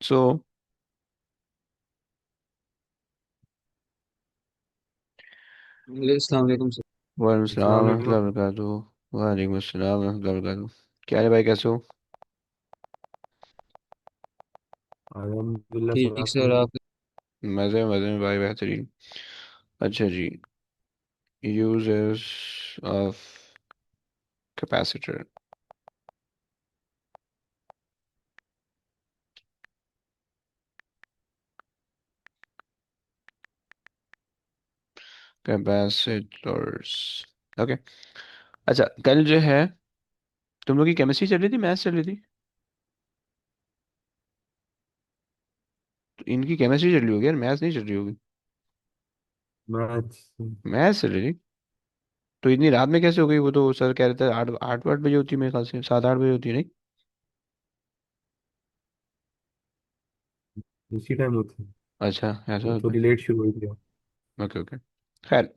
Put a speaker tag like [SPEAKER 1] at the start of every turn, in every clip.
[SPEAKER 1] सो
[SPEAKER 2] अस्सलाम वालेकुम सर।
[SPEAKER 1] वालेकुम
[SPEAKER 2] अस्सलाम
[SPEAKER 1] सलाम
[SPEAKER 2] वालेकुम।
[SPEAKER 1] रहमतुल्लाहि व बरकातुहू। वालेकुम अस्सलाम रहमतुल्लाहि व बरकातुहू। क्या है भाई, कैसे हो?
[SPEAKER 2] अल्हम्दुलिल्लाह सर,
[SPEAKER 1] ठीक
[SPEAKER 2] आप
[SPEAKER 1] सर,
[SPEAKER 2] कैसे
[SPEAKER 1] आप? मज़े मज़े में भाई, बेहतरीन। अच्छा जी। Uses of capacitor. Capacitors. Okay. अच्छा, कल जो है तुम लोग की केमिस्ट्री चल रही थी, मैथ्स चल रही थी? तो इनकी केमिस्ट्री चल रही होगी यार, मैथ्स नहीं चल रही होगी।
[SPEAKER 2] मैच?
[SPEAKER 1] मैथ्स चल रही थी। तो इतनी रात में कैसे हो गई? वो तो सर कह रहे थे 8 8 बजे होती है, मेरे ख्याल से 7 8 बजे होती है, नहीं?
[SPEAKER 2] इसी टाइम होती है।
[SPEAKER 1] अच्छा, ऐसा
[SPEAKER 2] वो
[SPEAKER 1] होता
[SPEAKER 2] थोड़ी लेट शुरू हुई थी।
[SPEAKER 1] है। Okay okay. खैर।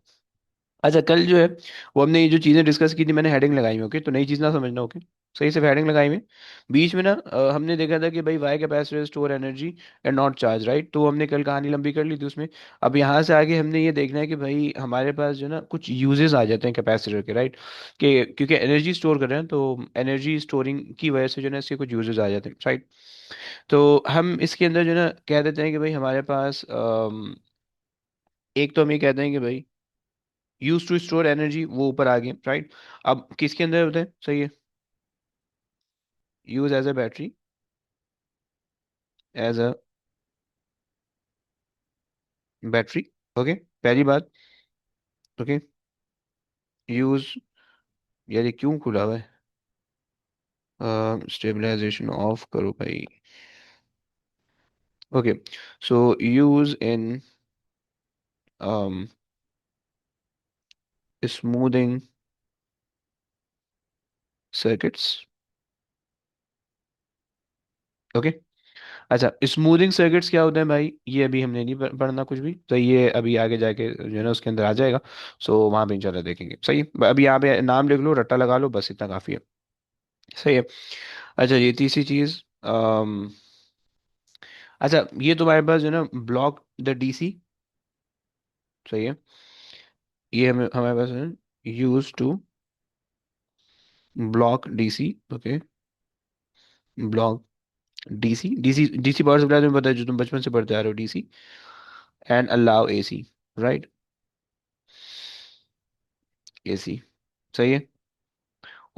[SPEAKER 1] अच्छा, कल जो है वो हमने ये जो चीज़ें डिस्कस की थी, मैंने हेडिंग लगाई हुई, ओके? तो नई चीज़ ना समझना, ओके? सही से हेडिंग लगाई हुई। बीच में ना हमने देखा था कि भाई why capacitor store energy and not charge, right? तो हमने कल कहानी लंबी कर ली थी उसमें। अब यहाँ से आगे हमने ये देखना है कि भाई हमारे पास जो है ना कुछ यूजेस आ जाते हैं कैपेसिटर के, राइट? कि क्योंकि एनर्जी स्टोर कर रहे हैं, तो एनर्जी स्टोरिंग की वजह से जो है ना इसके कुछ यूजेस आ जाते हैं, राइट? तो हम इसके अंदर जो है ना कह देते हैं कि भाई हमारे पास एक तो हम ये कहते हैं कि भाई यूज टू स्टोर एनर्जी, वो ऊपर आ गए, राइट? अब किसके अंदर होता है, सही है? Use as a battery, as a battery. Okay, पहली बात। ओके। यूज, यार ये क्यों खुला हुआ है? स्टेबलाइजेशन ऑफ करो भाई। Okay. So use in smoothing circuits. Okay. अच्छा, स्मूथिंग सर्किट्स क्या होते हैं भाई, ये अभी हमने नहीं पढ़ना कुछ भी, तो ये अभी आगे जाके जो है ना उसके अंदर आ जाएगा। सो वहां पे इंशाल्लाह देखेंगे, सही है? अभी यहाँ पे नाम लिख लो, रट्टा लगा लो, बस इतना काफी है। सही है। अच्छा, ये तीसरी चीज। अच्छा, ये तुम्हारे पास जो है ना ब्लॉक द डीसी। सही है। ये हमें हमारे पास है use to block DC. Okay. Block DC, DC DC power supply तुम्हें पता है, जो तुम बचपन से पढ़ते आ रहे हो, DC and allow AC, right? AC. सही है।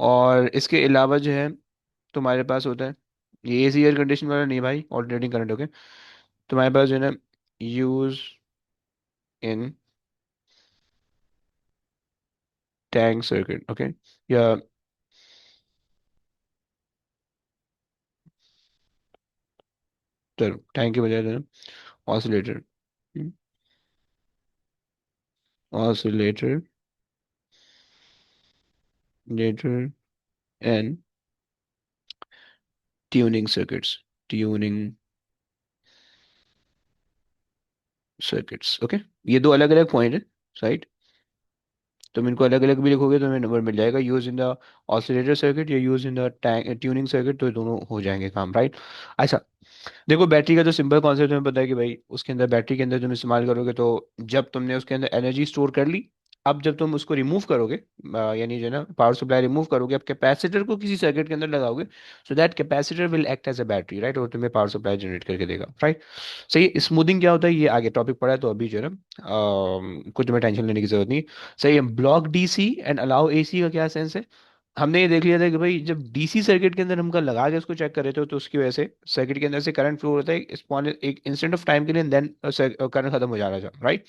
[SPEAKER 1] और इसके अलावा जो है तुम्हारे पास होता है, ये एसी एयर कंडीशन वाला नहीं भाई, ऑल्टरनेटिंग करंट, ओके? तुम्हारे पास जो है ना use in tank circuit, okay? या चलो टैंक के बजाय जो है ना oscillator, oscillator, letter and tuning circuits, tuning circuits, okay? ये दो अलग अलग पॉइंट है, राइट? तुम इनको अलग अलग भी लिखोगे तो तुम्हें नंबर मिल जाएगा, use in the oscillator circuit या use in the tuning circuit, तो ये दोनों हो जाएंगे काम, राइट? अच्छा, देखो बैटरी का तो सिंपल कॉन्सेप्ट तुम्हें पता है कि भाई उसके अंदर, बैटरी के अंदर तुम इस्तेमाल करोगे तो जब तुमने उसके अंदर एनर्जी स्टोर कर ली, अब जब तुम उसको रिमूव करोगे, यानी जो है ना पावर सप्लाई रिमूव करोगे, अब कैपेसिटर को किसी सर्किट के अंदर लगाओगे, so that capacitor will act as a battery, right? और तुम्हें पावर सप्लाई जनरेट करके देगा, राइट? सही है। स्मूथिंग क्या होता है ये आगे टॉपिक पढ़ा है, तो अभी जो है ना कुछ तुम्हें टेंशन लेने की जरूरत नहीं है। सही है। Block DC and allow AC का क्या सेंस है? हमने ये देख लिया था कि भाई जब डीसी सर्किट के अंदर हम कल लगा के उसको चेक कर रहे थे, तो उसकी वजह से सर्किट के अंदर से करंट फ्लो होता है एक इंस्टेंट ऑफ टाइम के लिए, देन करंट खत्म हो जा रहा था, राइट?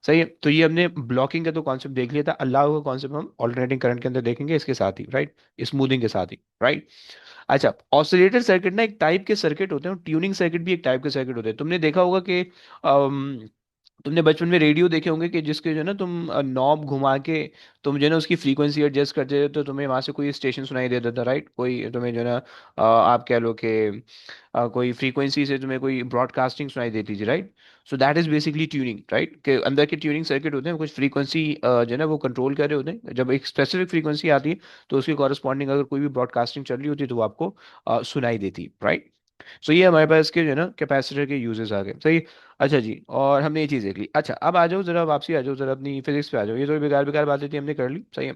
[SPEAKER 1] सही है। तो ये हमने ब्लॉकिंग का तो कॉन्सेप्ट देख लिया था, अल्लाह का कॉन्सेप्ट हम ऑल्टरनेटिंग करंट के अंदर देखेंगे इसके साथ ही, राइट? स्मूथिंग के साथ ही, राइट? अच्छा, ऑसिलेटर सर्किट ना एक टाइप के सर्किट होते हैं, और ट्यूनिंग सर्किट भी एक टाइप के सर्किट होते हैं। तुमने देखा होगा कि तुमने बचपन में रेडियो देखे होंगे कि जिसके जो है ना तुम नॉब घुमा के तुम जो है ना उसकी फ्रीक्वेंसी एडजस्ट करते थे, तो तुम्हें वहां से कोई स्टेशन सुनाई देता था, राइट? कोई तुम्हें जो है ना आप कह लो कि कोई फ्रीक्वेंसी से तुम्हें कोई ब्रॉडकास्टिंग सुनाई देती थी, right? So that is basically tuning, right? के अंदर के ट्यूनिंग सर्किट होते हैं, कुछ फ्रीक्वेंसी जो है ना वो कंट्रोल कर रहे होते हैं, जब एक स्पेसिफिक फ्रीक्वेंसी आती है तो उसके कॉरस्पॉन्डिंग अगर कोई भी ब्रॉडकास्टिंग चल रही होती है तो वो आपको सुनाई देती, राइट? सो ये हमारे पास के जो है ना कैपेसिटर के यूजेस आ गए, सही। अच्छा जी, और हमने ये चीज़ देख ली। अच्छा अब आ जाओ जरा, वापसी आ जाओ जरा अपनी फिजिक्स पे आ जाओ। ये तो बेकार बेकार बातें थी, हमने कर ली, सही है।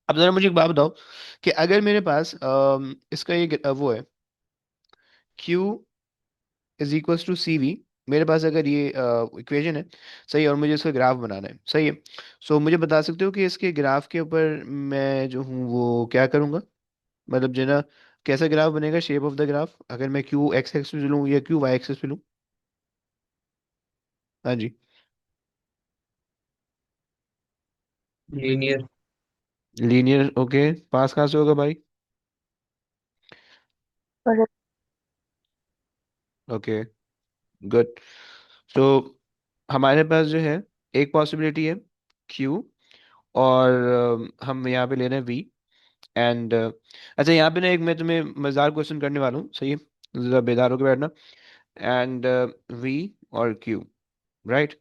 [SPEAKER 1] अब जरा मुझे एक बात बताओ कि अगर मेरे पास इसका ये वो है, Q is equals to C V, मेरे पास अगर ये इक्वेशन है, सही है, और मुझे इसका ग्राफ बनाना है, सही है। सो मुझे बता सकते हो कि इसके ग्राफ के ऊपर मैं जो हूँ वो क्या करूँगा, मतलब जो है ना, कैसा ग्राफ बनेगा, शेप ऑफ द ग्राफ, अगर मैं क्यू एक्स एक्सिस पे लूँ या क्यू वाई एक्सिस पे लूँ। हाँ जी।
[SPEAKER 3] लीनियर।
[SPEAKER 1] Linear, okay. पास कहाँ से होगा भाई?
[SPEAKER 3] अगर
[SPEAKER 1] ओके, गुड। तो हमारे पास जो है एक पॉसिबिलिटी है क्यू, और हम यहाँ पे ले रहे हैं वी, एंड अच्छा यहाँ पे ना एक मैं तुम्हें मजेदार क्वेश्चन करने वाला हूँ, सही है, जरा बेदार होकर बैठना। एंड वी और क्यू, राइट,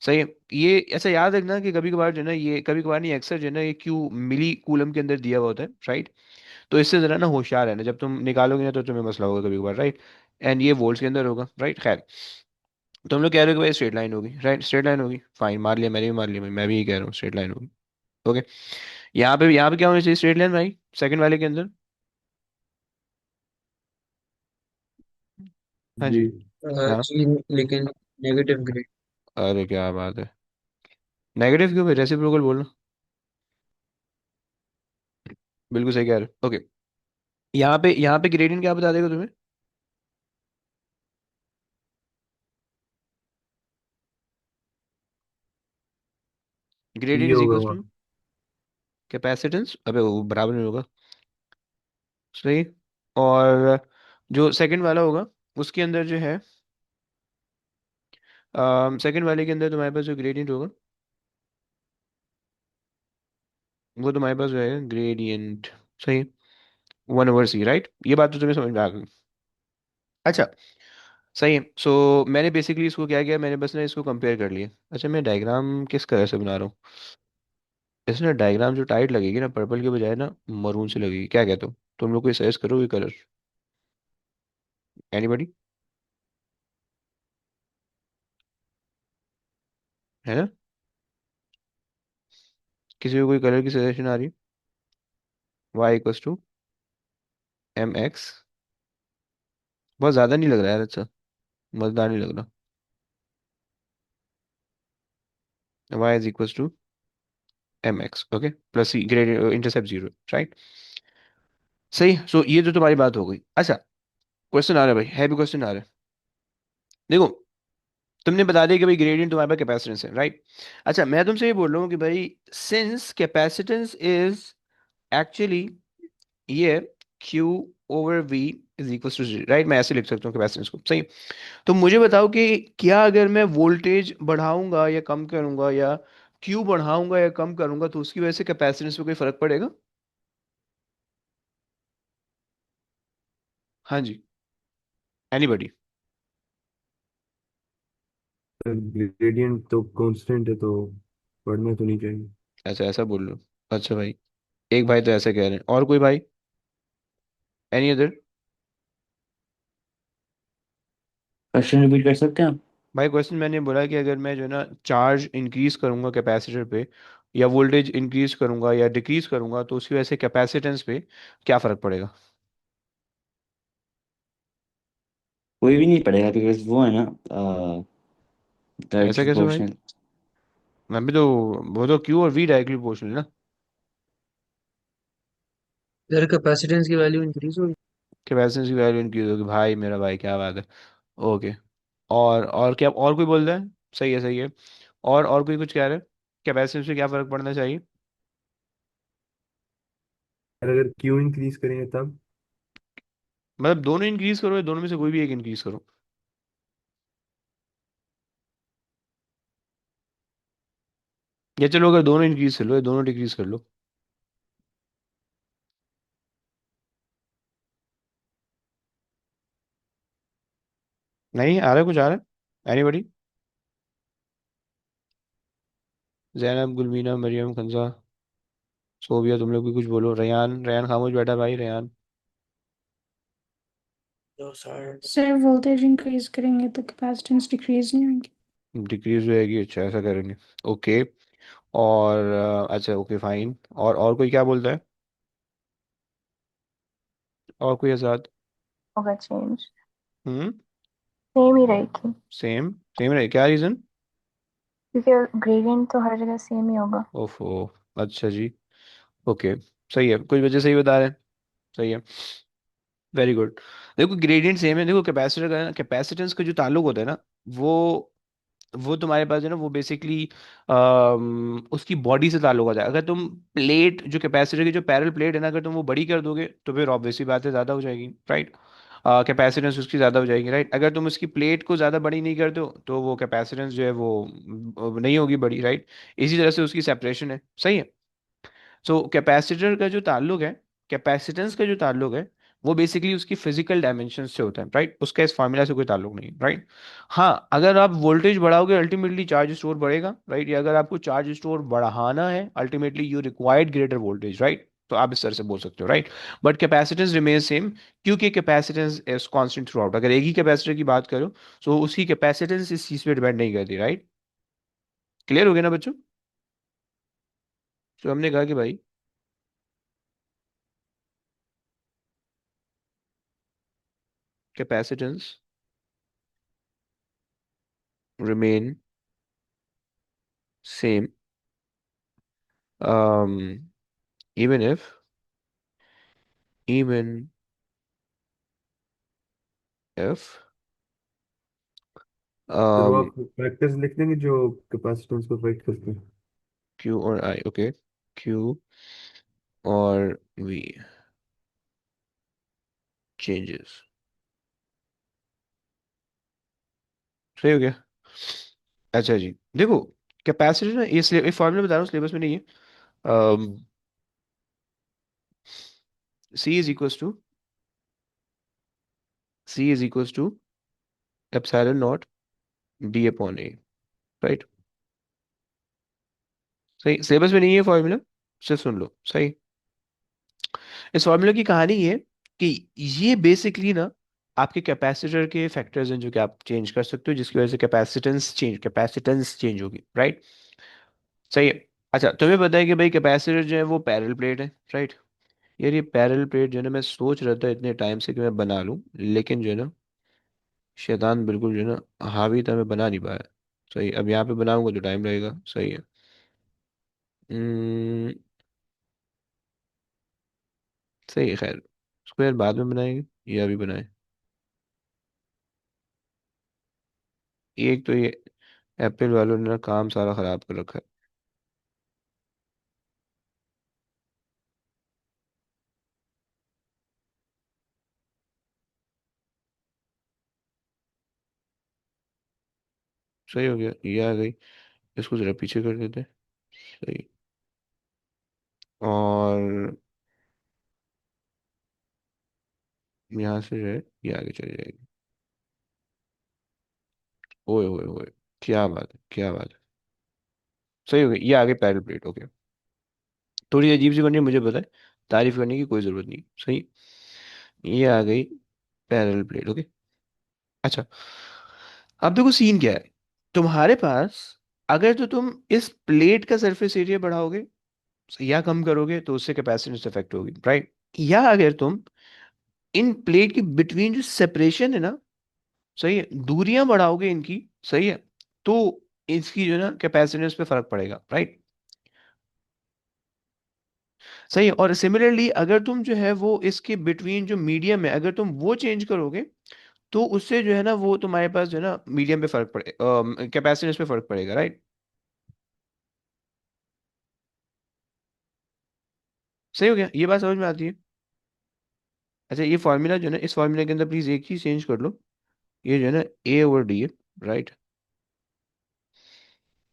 [SPEAKER 1] सही है। ये ऐसा याद रखना कि कभी कभार जो है ना, ये कभी कभार नहीं, अक्सर जो है ना, ये क्यू मिली कूलम के अंदर दिया हुआ होता है, राइट। तो इससे जरा ना होशियार है ना, जब तुम निकालोगे ना तो तुम्हें मसला होगा कभी कभार, राइट। एंड ये वोल्ट्स के अंदर होगा, राइट। खैर, तुम लोग कह रहे हो कि भाई स्ट्रेट लाइन होगी, राइट, स्ट्रेट लाइन होगी, फाइन, मार लिया, मैंने भी मार लिया भाई, मैं भी यही कह रहा हूँ, स्ट्रेट लाइन होगी। ओके, यहाँ पे क्या होना चाहिए स्ट्रेट लाइन भाई, सेकंड वाले के अंदर? हाँ
[SPEAKER 2] जी।
[SPEAKER 1] जी। हाँ,
[SPEAKER 3] जी, लेकिन नेगेटिव ग्रेड।
[SPEAKER 1] अरे क्या बात है, नेगेटिव क्यों भाई, रेसिप्रोकल बोलना। बिल्कुल सही कह रहे हो, ओके। यहाँ पे ग्रेडियंट क्या बता देगा तुम्हें?
[SPEAKER 2] ये
[SPEAKER 1] ग्रेडियंट इज
[SPEAKER 2] होगा
[SPEAKER 1] इक्वल टू
[SPEAKER 2] वहाँ।
[SPEAKER 1] कैपेसिटेंस, अबे वो बराबर नहीं होगा, सही। और जो सेकंड वाला होगा उसके अंदर जो है, सेकंड वाले के अंदर तुम्हारे पास जो ग्रेडियंट होगा, वो तुम्हारे पास जो है ग्रेडियंट, सही, 1/c, राइट। ये बात तो तुम्हें समझ में आ गई। अच्छा, सही है। सो मैंने बेसिकली इसको क्या किया, मैंने बस ना इसको कंपेयर कर लिया। अच्छा, मैं डायग्राम किस तरह से बना रहा हूँ, इसमें डायग्राम जो टाइट लगेगी ना, पर्पल के बजाय ना मरून से लगेगी, क्या कहते हो? तुम लोग कोई सजेस्ट करो ये कलर, एनीबडी, है ना? किसी को कोई कलर की सजेशन आ रही है? y = mx, बहुत ज़्यादा नहीं लग रहा है यार, अच्छा, मज़ेदार नहीं लग रहा। y = mx, ओके, प्लस सी, ग्रेड इंटरसेप्ट जीरो, राइट, सही। सो ये तो तुम्हारी बात हो गई। अच्छा, क्वेश्चन आ रहा है भाई, हैवी क्वेश्चन आ रहा है। देखो, तुमने बता दिया कि भाई ग्रेडियंट तुम्हारे पास कैपेसिटेंस है, राइट। अच्छा, मैं तुमसे ये बोल रहा हूँ कि भाई सिंस कैपेसिटेंस इज एक्चुअली ये Q over V is equal to, right, मैं ऐसे लिख सकता हूँ कैपेसिटेंस को, सही। तो मुझे बताओ कि क्या अगर मैं वोल्टेज बढ़ाऊंगा या कम करूंगा, या Q बढ़ाऊंगा या कम करूंगा, तो उसकी वजह से कैपेसिटेंस पे कोई फर्क पड़ेगा? हाँ जी, एनीबडी?
[SPEAKER 2] ग्रेडियंट तो कांस्टेंट है, तो पढ़ना तो नहीं चाहिए।
[SPEAKER 1] ऐसा ऐसा बोल लो। अच्छा भाई, एक भाई तो ऐसे कह रहे हैं, और कोई भाई, एनी अदर?
[SPEAKER 4] क्वेश्चन रिपीट कर सकते हैं आप?
[SPEAKER 1] भाई क्वेश्चन मैंने बोला कि अगर मैं जो है ना चार्ज इंक्रीज करूंगा कैपेसिटर पे, या वोल्टेज इंक्रीज करूंगा या डिक्रीज करूंगा, तो उसकी वजह से कैपेसिटेंस पे क्या फर्क पड़ेगा?
[SPEAKER 4] कोई भी नहीं पड़ेगा बिकॉज वो है ना
[SPEAKER 1] ऐसा
[SPEAKER 4] डायरेक्टली
[SPEAKER 1] कैसे भाई?
[SPEAKER 4] प्रोपोर्शनल।
[SPEAKER 1] मैं भी तो, वो तो क्यू और वी डायरेक्टली प्रोपोर्शनल है ना।
[SPEAKER 3] इधर कैपेसिटेंस की वैल्यू इंक्रीज होगी।
[SPEAKER 1] कैपेसिटेंस की वैल्यू इंक्रीज होगी, भाई मेरा भाई, क्या बात है। ओके, और क्या, और कोई बोल रहा है? सही है, सही है। और कोई कुछ कह रहा है, कैपेसिटेंस पे क्या फर्क पड़ना चाहिए?
[SPEAKER 2] और अगर क्यू इंक्रीज करेंगे तब।
[SPEAKER 1] मतलब दोनों इंक्रीज करो या दोनों में से कोई भी एक इंक्रीज करो? या चलो अगर दोनों इंक्रीज कर लो या दोनों डिक्रीज कर लो, नहीं आ रहा है, कुछ आ रहा है, एनीबडी? जैनब, गुलमीना, मरियम, खंजा, सोबिया, तुम लोग भी कुछ बोलो। रेयान, रेयान खामोश बैठा भाई, रेयान।
[SPEAKER 5] सर वोल्टेज इंक्रीज करेंगे तो कैपेसिटेंस डिक्रीज नहीं होगी।
[SPEAKER 1] डिक्रीज हो जाएगी, अच्छा ऐसा करेंगे। ओके। और अच्छा ओके फाइन, और कोई क्या बोलता है? और कोई आजाद?
[SPEAKER 6] होगा चेंज।
[SPEAKER 1] हम्म।
[SPEAKER 6] सेम ही रहेगी
[SPEAKER 1] सेम। सेम रहे, क्या रीजन?
[SPEAKER 6] क्योंकि ग्रेडियंट तो हर जगह सेम ही होगा।
[SPEAKER 1] ओफो। अच्छा जी। ओके। सही है, कुछ बच्चे सही बता रहे हैं। सही है। Very good. देखो ग्रेडियंट सेम है, देखो कैपेसिटर का कैपेसिटेंस का जो ताल्लुक होता है ना, वो वो तुम्हारे पास है ना, वो बेसिकली उसकी बॉडी से ताल्लुक होता है। अगर तुम प्लेट जो कैपेसिटर की जो पैरेलल प्लेट है ना, अगर तुम वो बड़ी कर दोगे तो फिर ऑब्वियसली बात है ज़्यादा हो जाएगी, राइट। कैपेसिटेंस उसकी ज़्यादा हो जाएगी, राइट। अगर तुम उसकी प्लेट को ज़्यादा बड़ी नहीं करते हो तो वो कैपेसिटेंस जो है वो नहीं होगी बड़ी, राइट। इसी तरह से उसकी सेपरेशन है, सही है। सो कैपेसिटर का जो ताल्लुक है, कैपेसिटेंस का जो ताल्लुक है, वो बेसिकली उसकी फिजिकल डायमेंशन से होता है, राइट। उसका इस फार्मूला से कोई ताल्लुक नहीं, राइट। हाँ, अगर आप वोल्टेज बढ़ाओगे अल्टीमेटली चार्ज स्टोर बढ़ेगा, राइट। या अगर आपको चार्ज स्टोर बढ़ाना है ultimately you required greater voltage, right. तो आप इस तरह से बोल सकते हो, right. But capacitance remain same, क्योंकि capacitance is constant throughout. अगर एक ही कैपेसिटर की बात करो तो उसकी कैपेसिटेंस इस चीज पे डिपेंड नहीं करती, राइट। क्लियर हो गया ना बच्चों? तो हमने कहा कि भाई capacitance remain same, um, even if
[SPEAKER 2] फिर वो
[SPEAKER 1] um,
[SPEAKER 2] आप फैक्टर्स लिख देंगे जो कैपेसिटेंस को अफेक्ट करते हैं।
[SPEAKER 1] Q और I, okay, Q और V changes। सही हो गया। अच्छा जी, देखो कैपेसिटी ना, ये फॉर्मूला बता रहा हूँ, सिलेबस में नहीं है। C is equals to epsilon naught D upon A, right. सही, सिलेबस में नहीं है फॉर्मूला, सिर्फ सुन लो, सही। इस फॉर्मूला की कहानी ये कि ये बेसिकली ना आपके कैपेसिटर के फैक्टर्स हैं जो कि आप चेंज कर सकते हो, जिसकी वजह से कैपेसिटेंस चेंज होगी, राइट। सही है। अच्छा, तुम्हें पता है कि भाई कैपेसिटर जो है वो पैरेलल प्लेट है, राइट। यार ये पैरेलल प्लेट जो है ना, मैं सोच रहा था इतने टाइम से कि मैं बना लूं, लेकिन जो है ना शैतान बिल्कुल जो है ना हावी था, मैं बना नहीं पाया। सही, अब यहाँ पे बनाऊंगा तो टाइम लगेगा, सही है। हम्म, सही है, खैर उसको यार बाद में बनाएंगे, ये अभी बनाए। एक तो ये एप्पल वालों ने ना काम सारा खराब कर रखा है। सही हो गया, ये आ गई। इसको जरा पीछे कर देते हैं। सही। और यहाँ से जो है ये आगे चली जाएगी। ओए ओए ओए, क्या बात है, क्या बात है। सही हो गया, ये आगे पैरल प्लेट, ओके। थोड़ी अजीब सी बनी है, मुझे पता है, तारीफ करने की कोई जरूरत नहीं, सही। ये आ गई पैरल प्लेट, ओके। अच्छा, अब देखो सीन क्या है तुम्हारे पास। अगर तो तुम इस प्लेट का सरफेस एरिया बढ़ाओगे या कम करोगे तो उससे कैपेसिटेंस इफेक्ट होगी, राइट। या अगर तुम इन प्लेट के बिटवीन जो सेपरेशन है ना, सही है, दूरियां बढ़ाओगे इनकी, सही है, तो इसकी जो है ना कैपेसिटेंस पे फर्क पड़ेगा, राइट। सही है। और सिमिलरली अगर तुम जो है वो इसके बिटवीन जो मीडियम है, अगर तुम वो चेंज करोगे तो उससे जो है ना वो तुम्हारे पास जो है ना मीडियम पे फर्क पड़े, कैपेसिटेंस पे फर्क पड़ेगा, राइट। सही हो गया, ये बात समझ में आती है। अच्छा, ये फॉर्मूला जो है ना, इस फॉर्मूले के अंदर प्लीज एक चीज चेंज कर लो। ये जो है ना ए ओवर डी है, राइट।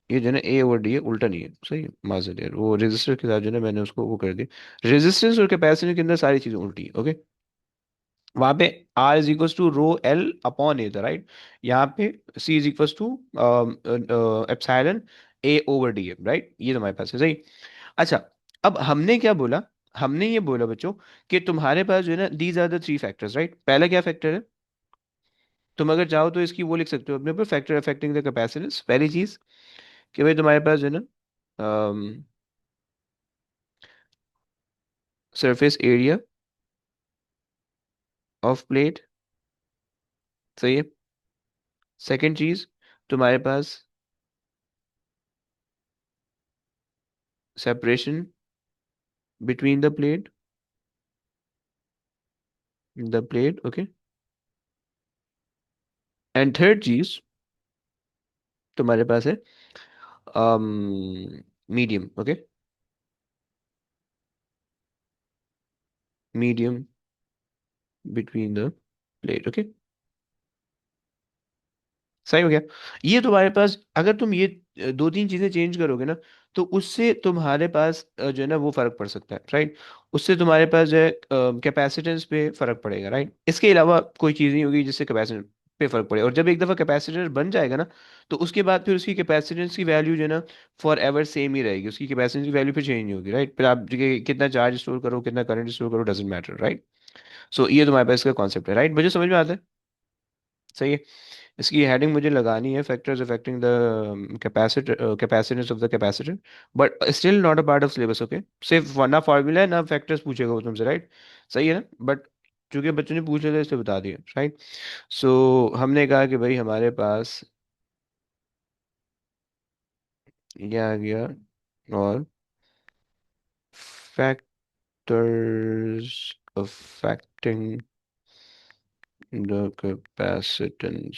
[SPEAKER 1] ये जो है ना ए ओवर डी है, उल्टा नहीं है, सही है। माजर यार, वो रेजिस्टर के साथ जो है ना मैंने उसको वो कर दिया, रेजिस्टेंस और कैपेसिटर के अंदर सारी चीजें उल्टी है, ओके। वहां पे R is equal to rho L upon A था, राइट। यहाँ पे C is equal to epsilon A over D है, राइट। ये तुम्हारे पास है, सही। अच्छा, अब हमने क्या बोला? हमने ये बोला बच्चों कि तुम्हारे पास जो है ना these are the three factors, right. पहला क्या फैक्टर है? तुम अगर चाहो तो इसकी वो लिख सकते हो अपने ऊपर, फैक्टर अफेक्टिंग द कैपेसिटेंस। पहली चीज कि भाई तुम्हारे पास जो है ना सरफेस एरिया ऑफ प्लेट, सही है। सेकंड चीज, तुम्हारे पास separation between the plate, okay. And third चीज तुम्हारे पास है medium, okay, medium between the plate, okay. सही हो गया। ये तुम्हारे पास अगर तुम ये दो तीन चीजें चेंज करोगे ना, तो उससे तुम्हारे पास जो है ना वो फर्क पड़ सकता है, राइट। उससे तुम्हारे पास जो है कैपेसिटेंस पे फर्क पड़ेगा, राइट। इसके अलावा कोई चीज नहीं होगी जिससे कैपेसिटेंस पे फर्क पड़े। और जब एक दफा कैपेसिटर बन जाएगा ना, तो उसके बाद फिर उसकी कैपेसिटेंस की वैल्यू जो है ना फॉर एवर सेम ही रहेगी। उसकी कैपेसिटेंस की वैल्यू फिर चेंज नहीं होगी, राइट। फिर आप कितना चार्ज स्टोर करो, कितना करंट स्टोर करो, डजेंट मैटर, राइट। सो ये तुम्हारे पास इसका कॉन्सेप्ट है, राइट। मुझे समझ में आता है, सही है। इसकी हेडिंग मुझे लगानी है, factors affecting the capacitance of the capacitor, but still not a part of syllabus, okay. सिर्फ ना फार्मूला है ना फैक्टर्स पूछेगा वो तुमसे, राइट। सही है ना, बट चूंकि बच्चों ने पूछ लिया था इसलिए बता दिया, राइट। सो हमने कहा कि भाई हमारे पास ये आ गया, और फैक्टर्स अफेक्टिंग द कैपेसिटेंस,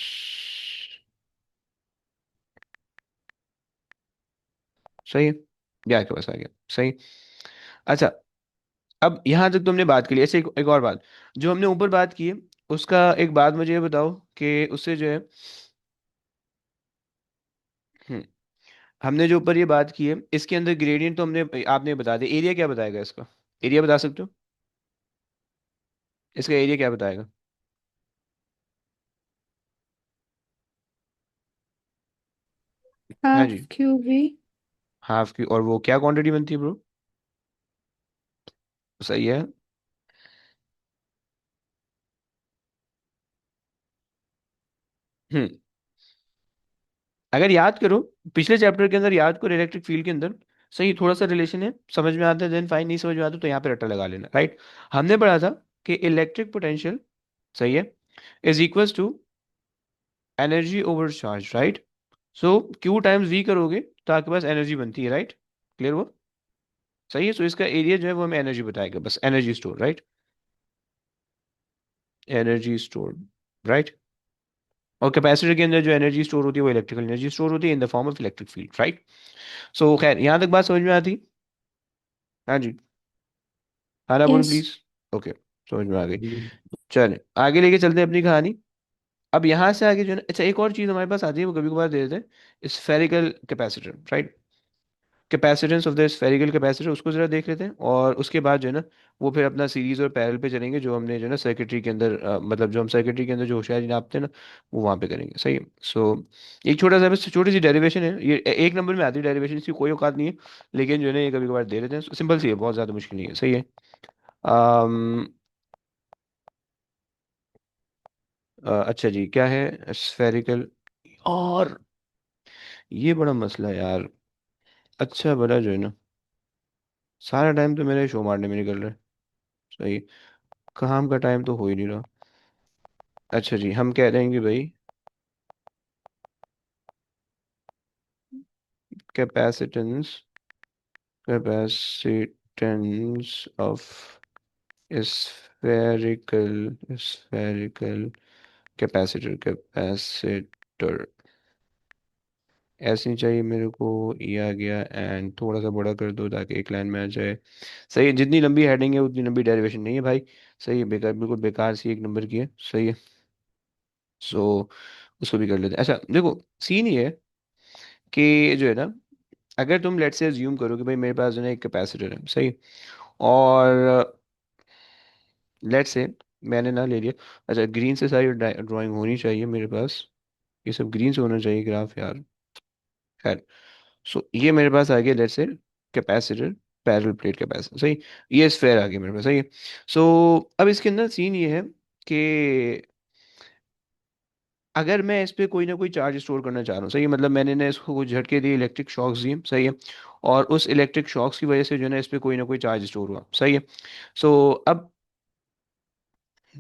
[SPEAKER 1] सही है। ये आपके पास आ गया, सही। अच्छा, अब यहां तक तुमने बात की ली। ऐसे एक और बात जो हमने ऊपर बात की है, उसका एक बात मुझे ये बताओ कि उससे जो है हम्म, हमने जो ऊपर ये बात की है इसके अंदर ग्रेडियंट तो हमने आपने बता दिया। एरिया क्या बताएगा इसका? एरिया बता सकते हो? इसका एरिया क्या बताएगा? हाँ
[SPEAKER 5] हाफ
[SPEAKER 1] जी,
[SPEAKER 5] क्यू वी।
[SPEAKER 1] हाफ की। और वो क्या क्वांटिटी बनती है ब्रो? सही है। हम्म, अगर याद करो पिछले चैप्टर के अंदर, याद करो इलेक्ट्रिक फील्ड के अंदर, सही थोड़ा सा रिलेशन है, समझ में आता है देन फाइन, नहीं समझ में आता तो यहाँ पे रट्टा लगा लेना, राइट। हमने पढ़ा था कि इलेक्ट्रिक पोटेंशियल, सही है, is equals to energy over charge, right. So Q times V करोगे तो आपके पास एनर्जी बनती है, राइट। क्लियर वो? सही है। सो इसका एरिया जो है वो हमें एनर्जी बताएगा, बस energy store, right. Energy store, right. और कैपेसिटर के अंदर जो एनर्जी स्टोर होती है वो इलेक्ट्रिकल एनर्जी स्टोर होती है in the form of electric field, right. So खैर यहाँ तक बात समझ में आती? हाँ जी, हाँ ना, बोल
[SPEAKER 5] यस।
[SPEAKER 1] प्लीज। ओके, समझ में आ गई।
[SPEAKER 2] जी।
[SPEAKER 1] चलें आगे लेके चलते हैं अपनी कहानी। अब यहाँ से आगे जो है ना, अच्छा एक और चीज़ हमारे पास आती है, वो कभी कभार दे देते हैं, spherical capacitor, right. Capacitance of the spherical capacitor, उसको जरा देख लेते हैं। और उसके बाद जो है ना वो फिर अपना सीरीज और पैरेलल पे चलेंगे, जो हमने जो है ना सर्किटरी के अंदर मतलब जो हम सर्किटरी के अंदर जो होशियारी नापते हैं ना, वो वहाँ पे करेंगे, सही है। सो एक छोटा सा बस छोटी सी डेरिवेशन है, ये एक नंबर में आती है डेरिवेशन, इसकी कोई औकात नहीं है, लेकिन जो है ना ये कभी कभार दे देते हैं। सिंपल सी है, बहुत ज़्यादा मुश्किल नहीं है, सही है। अम, अच्छा जी, क्या है स्फेरिकल? और ये बड़ा मसला है यार। अच्छा बड़ा जो है ना, सारा टाइम तो मेरे शो मारने में निकल रहा है, सही। काम का टाइम तो हो ही नहीं रहा। अच्छा जी, हम कह रहे हैं कि भाई capacitance capacitance of spherical capacitor ऐसे ही चाहिए मेरे को। ये आ गया, एंड थोड़ा सा बड़ा कर दो ताकि एक लाइन में आ जाए। सही है, जितनी लंबी हेडिंग है उतनी लंबी डेरिवेशन नहीं है भाई। सही है, बेकार, बिल्कुल बेकार सी एक नंबर की है, सही है। सो उसको भी कर लेते हैं। अच्छा देखो, सीन ये है कि जो है ना, अगर तुम लेट से अज्यूम करो कि भाई मेरे पास जो है ना एक कैपेसिटर है, सही। और लेट से मैंने ना ले लिया, अच्छा ग्रीन से सारी ड्राइंग होनी चाहिए मेरे पास, ये सब ग्रीन से होना चाहिए ग्राफ यार, खैर। सो ये मेरे पास आ गया लेट से कैपेसिटर, पैरेलल प्लेट कैपेसिटर, सही। ये स्फेयर आ गया मेरे पास, सही है। सो अब इसके अंदर सीन ये है कि अगर मैं इस पे कोई ना कोई चार्ज स्टोर करना चाह रहा हूँ, सही है, मतलब मैंने ना इसको कुछ झटके दिए, इलेक्ट्रिक शॉक्स दिए, सही है, और उस इलेक्ट्रिक शॉक्स की वजह से जो है ना इस पे कोई ना कोई चार्ज स्टोर हुआ, सही है। सो अब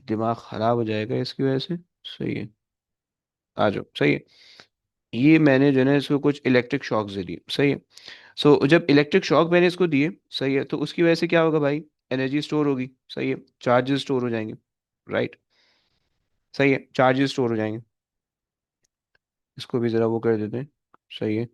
[SPEAKER 1] दिमाग खराब हो जाएगा इसकी वजह से, सही है, आ जाओ, सही है। ये मैंने जो है ना इसको कुछ इलेक्ट्रिक शॉक्स दे दिए, सही है। सो जब इलेक्ट्रिक शॉक मैंने इसको दिए, सही है, तो उसकी वजह से क्या होगा भाई, एनर्जी स्टोर होगी, सही है, चार्जेस स्टोर हो जाएंगे, राइट, सही है, चार्जेस स्टोर हो जाएंगे। इसको भी जरा वो कर देते हैं, सही है,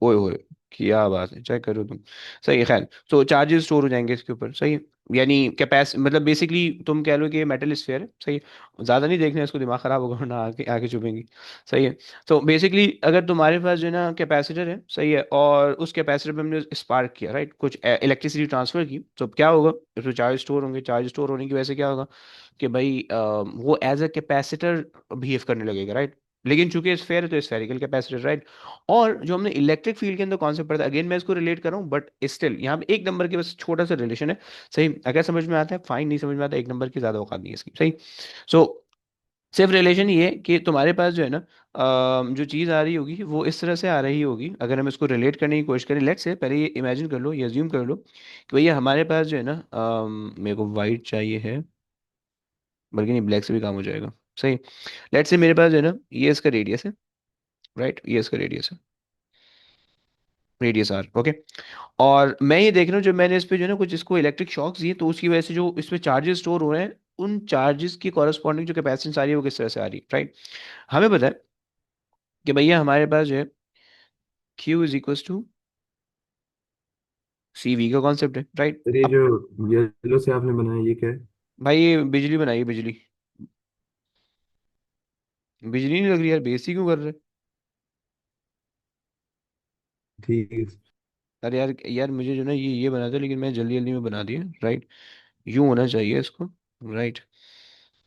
[SPEAKER 1] ओए होए, क्या बात है, चेक करो तुम, सही है, खैर, तो चार्जेस स्टोर हो जाएंगे इसके ऊपर, सही है। यानी कैपेस मतलब बेसिकली तुम कह लो कि मेटल स्फीयर है, सही है, ज़्यादा नहीं देखना है इसको, दिमाग खराब होगा वरना आके आके चुभेंगी, सही है। तो बेसिकली अगर तुम्हारे पास जो है ना कैपेसिटर है, सही है, और उस कैपेसिटर पे हमने स्पार्क किया, राइट, कुछ इलेक्ट्रिसिटी ट्रांसफर की, तो क्या होगा, उसमें चार्ज स्टोर होंगे, चार्ज स्टोर होने की वजह से क्या होगा कि भाई वो एज अ कैपेसिटर बिहेव करने लगेगा, राइट। लेकिन चूंकि स्फेयर है तो स्फेरिकल कैपेसिटर, राइट। और जो हमने इलेक्ट्रिक फील्ड के अंदर कॉन्सेप्ट पढ़ा था, अगेन मैं इसको रिलेट कर रहा हूँ, बट स्टिल यहाँ पे एक नंबर के बस छोटा सा रिलेशन है, सही, अगर समझ में आता है फाइन, नहीं समझ में आता एक नंबर की ज्यादा औकात नहीं है इसकी, सही। सो सिर्फ रिलेशन ये है कि तुम्हारे पास जो है ना जो चीज़ आ रही होगी वो इस तरह से आ रही होगी, अगर हम इसको रिलेट करने की कोशिश करें, लेट्स से पहले ये इमेजिन कर लो, ये अज्यूम कर लो कि भैया हमारे पास जो है ना मेरे को वाइट चाहिए है, बल्कि नहीं, ब्लैक से भी काम हो जाएगा, सही। लेट्स से मेरे पास जो है ना ये इसका रेडियस है, राइट, ये इसका रेडियस है, रेडियस आर, ओके। और मैं ये देख रहा हूँ जब मैंने इस पे जो है ना कुछ इसको इलेक्ट्रिक शॉक्स दिए, तो उसकी वजह से जो इसमें चार्जेस स्टोर हो रहे हैं, उन चार्जेस की कॉरस्पॉन्डिंग जो कैपेसिटेंस आ रही है वो किस तरह से आ रही है, राइट। हमें पता है कि भैया हमारे पास जो है Q is equal to C V का कॉन्सेप्ट है, राइट।
[SPEAKER 2] सर ये
[SPEAKER 1] अब
[SPEAKER 2] जो येलो से आपने बनाया ये क्या है?
[SPEAKER 1] भाई ये बिजली बनाई है, बिजली, बिजली नहीं लग रही यार, बेइज्जती क्यों कर रहे हैं?
[SPEAKER 2] ठीक है।
[SPEAKER 1] अरे यार यार मुझे जो ना ये बना था, लेकिन मैं जल्दी जल्दी में बना दिया, राइट। यूं होना चाहिए इसको, राइट,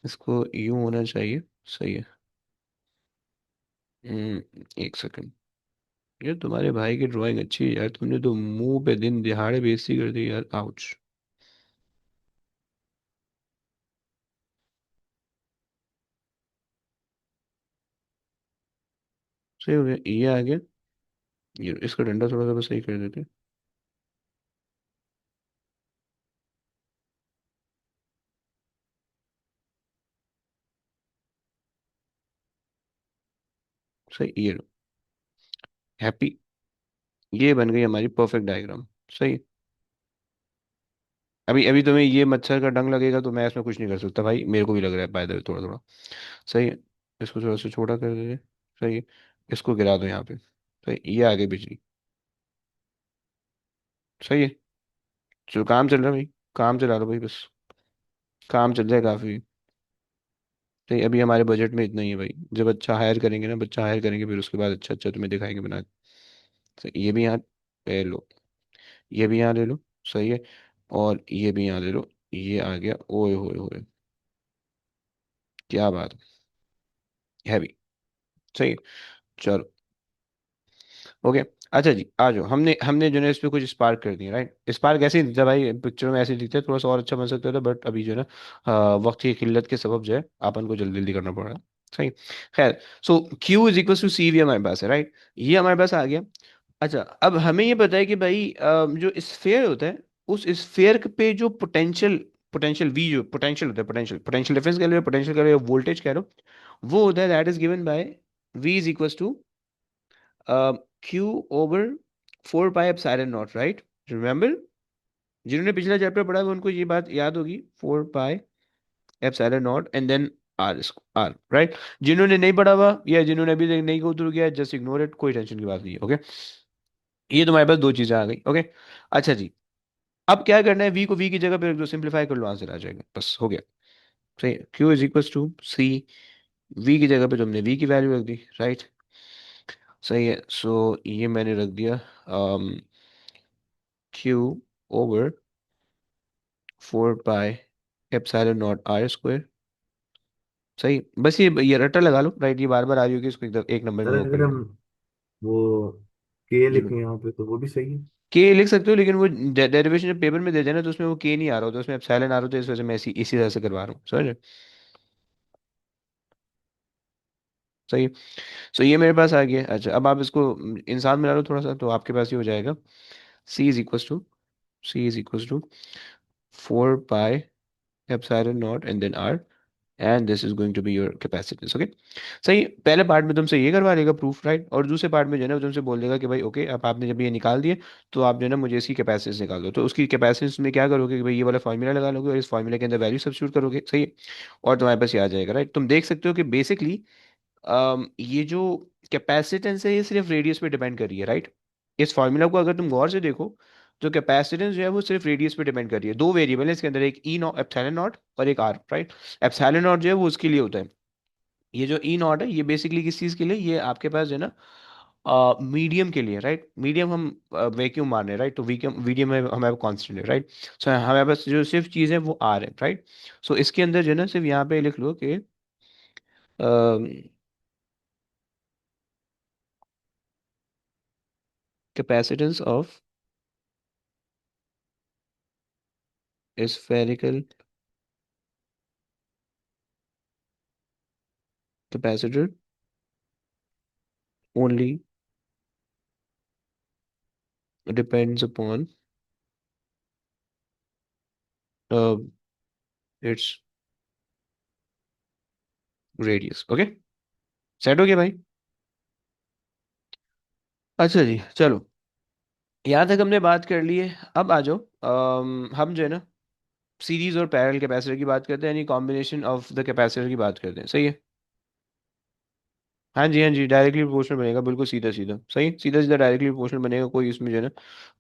[SPEAKER 1] इसको यूं होना चाहिए, सही है। एक सेकंड, यार तुम्हारे भाई की ड्राइंग अच्छी है यार, तुमने तो मुंह पे दिन दिहाड़े बेइज्जती कर दी यार, आउच। सही हो गया, ये आ गया, ये इसका डंडा थोड़ा सा बस सही कर देते, सही, ये लो, हैप्पी, ये बन गई हमारी परफेक्ट डायग्राम, सही। अभी अभी तुम्हें ये मच्छर का डंग लगेगा तो मैं इसमें कुछ नहीं कर सकता भाई, मेरे को भी लग रहा है बाय द वे थोड़ा थोड़ा, सही है। इसको थोड़ा सा छोटा कर देते, सही है, इसको गिरा दो यहाँ पे, सही, ये आ गई बिजली, सही है। चलो काम चल रहा है भाई, काम चला लो भाई बस, काम चल जाए काफी, सही। अभी हमारे बजट में इतना ही है भाई, जब अच्छा हायर करेंगे ना, बच्चा हायर करेंगे, फिर उसके बाद अच्छा अच्छा तुम्हें दिखाएंगे बना के। सही, ये भी यहाँ ले लो, ये भी यहाँ ले लो, सही है, और ये भी यहाँ ले लो, ये आ गया, ओए होए होए, क्या बात है, हैवी, सही है। चलो, ओके, अच्छा जी, आ जाओ, हमने हमने जो है इस पे कुछ स्पार्क कर दिया, राइट। स्पार्क ऐसे ही दिखता है भाई, पिक्चर में ऐसे ही दिखता है, थोड़ा सा और अच्छा बन सकता था, बट अभी जो है ना वक्त की किल्लत के सबब जो है अपन को जल्दी जल्दी करना पड़ रहा है, सही। खैर, so Q is equal to C V हमारे पास है, राइट, ये हमारे पास आ गया। अच्छा, अब हमें ये पता है कि भाई जो स्फेयर होता है, उस स्फेयर पे जो पोटेंशियल, पोटेंशियल वी, जो पोटेंशियल होता है, पोटेंशियल, पोटेंशियल डिफरेंस कह लो, पोटेंशियल कह लो, वोल्टेज कह लो, वो होता है that is given by V is equal to Q over 4 pi epsilon naught, right, remember, जिन्होंने पिछला चैप्टर पढ़ा है उनको ये बात याद होगी, 4 pi epsilon naught and then R, R, right. जिन्होंने नहीं पढ़ा हुआ या जिन्होंने अभी तक नहीं गो थ्रू किया, जस्ट इग्नोर इट, कोई टेंशन की बात नहीं है, ओके। ये तुम्हारे पास दो चीजें आ गई, ओके। अच्छा जी, अब क्या करना है, वी को वी की जगह पे रख दो, सिंप्लीफाई कर लो, आंसर आ जाएगा, बस हो गया, सही। Q is equal to C, V की जगह पे तुमने वी की वैल्यू रख दी, राइट, सही है। सो ये मैंने रख दिया Q over 4 pi epsilon not R square, सही। बस ये रट्टा लगा लो, राइट, ये बार बार आ रही होगी, इसको एकदम एक नंबर में
[SPEAKER 2] सर
[SPEAKER 1] वो कर
[SPEAKER 2] अगर
[SPEAKER 1] लो।
[SPEAKER 2] हम वो के
[SPEAKER 1] जी,
[SPEAKER 2] लिखें यहाँ पे तो वो भी सही है?
[SPEAKER 1] के लिख सकते हो, लेकिन वो डेरिवेशन जब पेपर में दे देना तो उसमें वो के नहीं आ रहा होता, उसमें एप्सिलॉन आ रहा होता है, इस वजह से मैं इसी इसी तरह से करवा रहा हूँ, समझ रहे हो? सही। सो ये मेरे पास आ गया। अच्छा, अब आप इसको इंसान मिला लो थोड़ा सा, तो आपके पास ये हो जाएगा C is equals to 4 pi epsilon naught and then R, and this is going to be your capacitance. Okay, सही। पहले पार्ट में तुमसे ये करवा देगा प्रूफ, राइट, और दूसरे पार्ट में जो है ना वो तुमसे बोल देगा कि भाई ओके, अब आपने जब ये निकाल दिए तो आप जो है ना मुझे इसकी कैपेसिटेंस निकाल दो। तो उसकी कैपेसिटेंस में क्या करोगे कि भाई ये वाला फार्मूला लगा लोगे और इस फार्मूले के अंदर वैल्यू सब्स्टिट्यूट करोगे, सही है, और तुम्हारे पास ये आ जाएगा, राइट। तुम देख सकते हो कि बेसिकली ये जो कैपेसिटेंस है ये सिर्फ रेडियस पे डिपेंड कर रही है, राइट। इस फार्मूला को अगर तुम गौर से देखो तो कैपेसिटेंस जो है वो सिर्फ रेडियस पे डिपेंड कर रही है। दो वेरिएबल है इसके अंदर, एक ई नॉट एप्सिलॉन नॉट और एक आर, राइट। एप्सिलॉन नॉट जो है वो उसके लिए होता है, ये जो ई नॉट है ये बेसिकली किस चीज़ के लिए, ये आपके पास जो है ना मीडियम के लिए, राइट। मीडियम हम वैक्यूम मान रहे हैं, राइट, तो वीडियम मीडियम में हमारे कांस्टेंट है, राइट। सो हमारे पास जो सिर्फ चीज़ है वो आर है, राइट। सो इसके अंदर जो है ना सिर्फ यहाँ पे लिख लो कि capacitance of spherical capacitor only depends upon uh, its radius। Okay, set हो गया भाई। अच्छा जी, चलो, यहाँ तक हमने बात कर ली है। अब आ जाओ, हम जो है ना सीरीज और पैरेलल कैपेसिटर की बात करते हैं, यानी कॉम्बिनेशन ऑफ द कैपेसिटर की बात करते हैं, सही है। हाँ जी, हाँ जी, डायरेक्टली प्रोपोर्शनल बनेगा, बिल्कुल सीधा सीधा, सही, सीधा सीधा डायरेक्टली प्रोपोर्शनल बनेगा, कोई इसमें जो है ना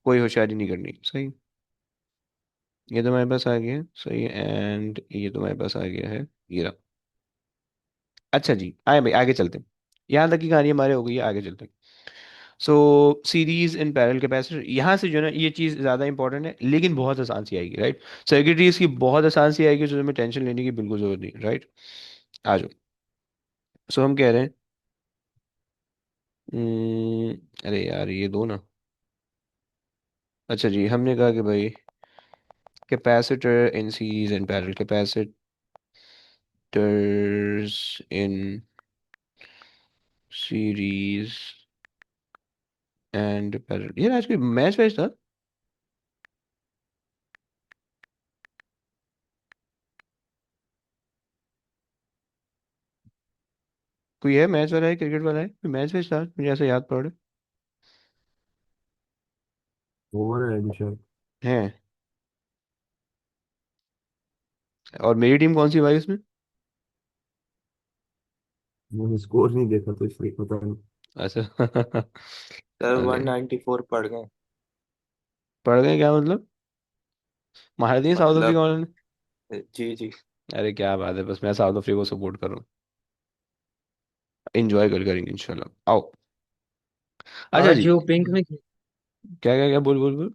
[SPEAKER 1] कोई होशियारी नहीं करनी, सही। ये तो हमारे पास आ गया है, सही है, एंड ये तो हमारे पास आ गया है, ये रहा। अच्छा जी, आए भाई आगे चलते हैं। यहाँ तक की कहानी हमारे हो गई है, आगे चलते हैं। सो सीरीज इन पैरेलल कैपेसिटर, यहाँ से जो है ना ये चीज़ ज़्यादा इंपॉर्टेंट है, लेकिन बहुत आसान सी आएगी, राइट। सर्किटरी इसकी बहुत आसान सी आएगी, तो तुम्हें टेंशन लेने की बिल्कुल जरूरत नहीं, राइट। आ जाओ। सो हम कह रहे हैं अरे यार ये दो ना। अच्छा जी, हमने कहा कि भाई capacitor in series and parallel, capacitors in series and parallel, यार आज कोई मैच वैच था? कोई है मैच वाला है, क्रिकेट वाला है, कोई मैच वैच था मुझे ऐसा याद पड़ रहा
[SPEAKER 2] ओवर है अभी शायद।
[SPEAKER 1] है। और मेरी टीम कौन सी भाई उसमें?
[SPEAKER 2] मैंने स्कोर नहीं देखा तो इसलिए पता नहीं।
[SPEAKER 1] अच्छा
[SPEAKER 7] सर
[SPEAKER 1] अरे
[SPEAKER 7] 194 पड़ गए।
[SPEAKER 1] पढ़ गए क्या मतलब? मार दिए साउथ अफ्रीका
[SPEAKER 7] मतलब
[SPEAKER 1] वालों ने?
[SPEAKER 7] जी जी।
[SPEAKER 1] अरे क्या बात है, बस मैं साउथ अफ्रीका को सपोर्ट कर रहा हूँ। इंजॉय कर करेंगे इंशाल्लाह, आओ। अच्छा
[SPEAKER 3] आज
[SPEAKER 1] जी,
[SPEAKER 3] वो पिंक में
[SPEAKER 1] क्या क्या क्या, बोल बोल बोल।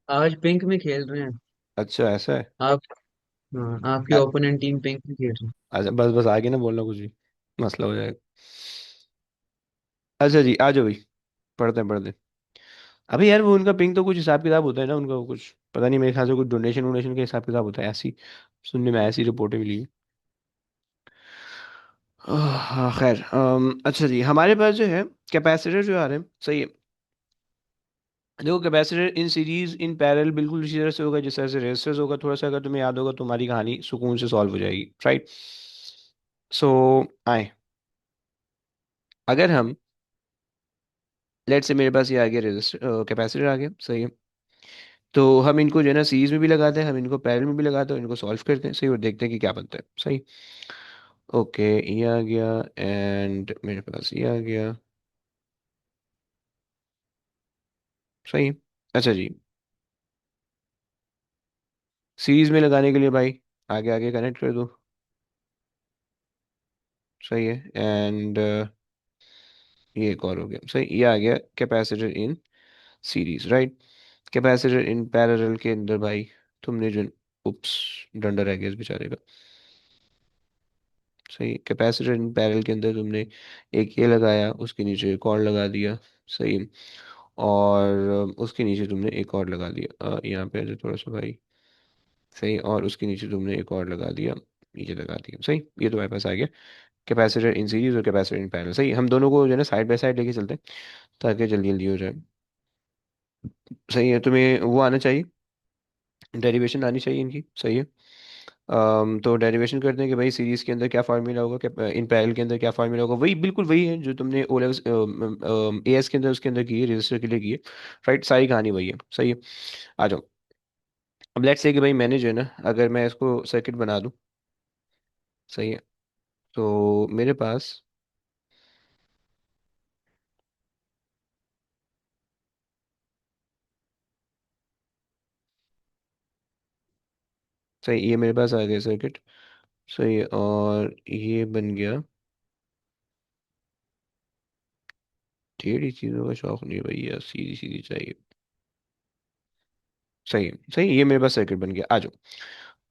[SPEAKER 3] आज पिंक में खेल रहे हैं।
[SPEAKER 1] अच्छा ऐसा है।
[SPEAKER 3] आप हाँ, आपकी
[SPEAKER 1] अ-
[SPEAKER 3] ओपोनेंट टीम पिंक में खेल रही है।
[SPEAKER 1] अच्छा बस बस आगे ना बोलना कुछ भी, मसला हो जाएगा। अच्छा जी, आ जाओ भाई, पढ़ते हैं पढ़ते हैं। अभी यार वो उनका पिंक तो कुछ हिसाब किताब होता है ना उनका, वो कुछ पता नहीं, मेरे ख्याल से कुछ डोनेशन वोनेशन का हिसाब किताब होता है, ऐसी सुनने में ऐसी रिपोर्टें मिली हैं। हाँ खैर, अच्छा जी, हमारे पास जो है कैपेसिटर जो आ रहे हैं, सही है। देखो capacitor in series in parallel बिल्कुल उसी तरह से होगा जिस तरह से रेजिस्टर्स होगा। थोड़ा सा अगर तुम्हें याद होगा तुम्हारी कहानी सुकून से सॉल्व हो जाएगी, राइट। सो आए, अगर हम लेट से मेरे पास ये आ गया रेजिस्टर कैपेसिटर आ गया, सही है। तो हम इनको जो है ना सीरीज में भी लगाते हैं, हम इनको पैरेलल में भी लगाते हैं, इनको सॉल्व करते हैं, सही, और देखते हैं कि क्या बनता है, सही। ओके, ये आ गया, एंड मेरे पास ये आ गया, सही। अच्छा जी, सीरीज में लगाने के लिए भाई आगे आगे कनेक्ट कर दो, सही है, एंड ये एक और हो गया, सही। ये आ गया capacitor in series, right. Capacitor in parallel के अंदर भाई तुमने जो, उप्स, डंडा रह गया इस बेचारे का, सही। कैपेसिटर इन पैरेलल के अंदर तुमने एक ये लगाया, उसके नीचे एक और लगा दिया, सही। और उसके नीचे तुमने एक और लगा दिया, यहाँ पे आ जाओ थोड़ा सा भाई, सही, और उसके नीचे तुमने एक और लगा दिया, नीचे लगा दिया, सही। ये तुम्हारे पास आ गया कैपेसिटर इन सीरीज और कैपेसिटर इन पैरेलल। सही, हम दोनों को जो है ना साइड बाय साइड लेके चलते हैं ताकि जल्दी जल्दी हो जाए। सही है, तुम्हें वो आना चाहिए, डेरिवेशन आनी चाहिए इनकी। सही है। तो डेरिवेशन करते हैं कि भाई सीरीज के अंदर क्या फार्मूला होगा, क्या इन पैरेलल के अंदर क्या फार्मूला होगा। वही बिल्कुल वही है जो तुमने ओ लेवल ए एस के अंदर उसके अंदर की है, रजिस्टर के लिए की है। राइट, सारी कहानी वही है। सही है। आ जाओ। अब लेट्स से कि भाई मैंने जो है ना, अगर मैं इसको सर्किट बना दूं। सही है। तो मेरे पास सही, ये मेरे पास आ गया सर्किट। सही है, और ये बन गया। टेढ़ी चीज़ों का शौक नहीं भैया, सीधी सीधी चाहिए। सही है। सही, ये मेरे पास सर्किट बन गया। आ जाओ।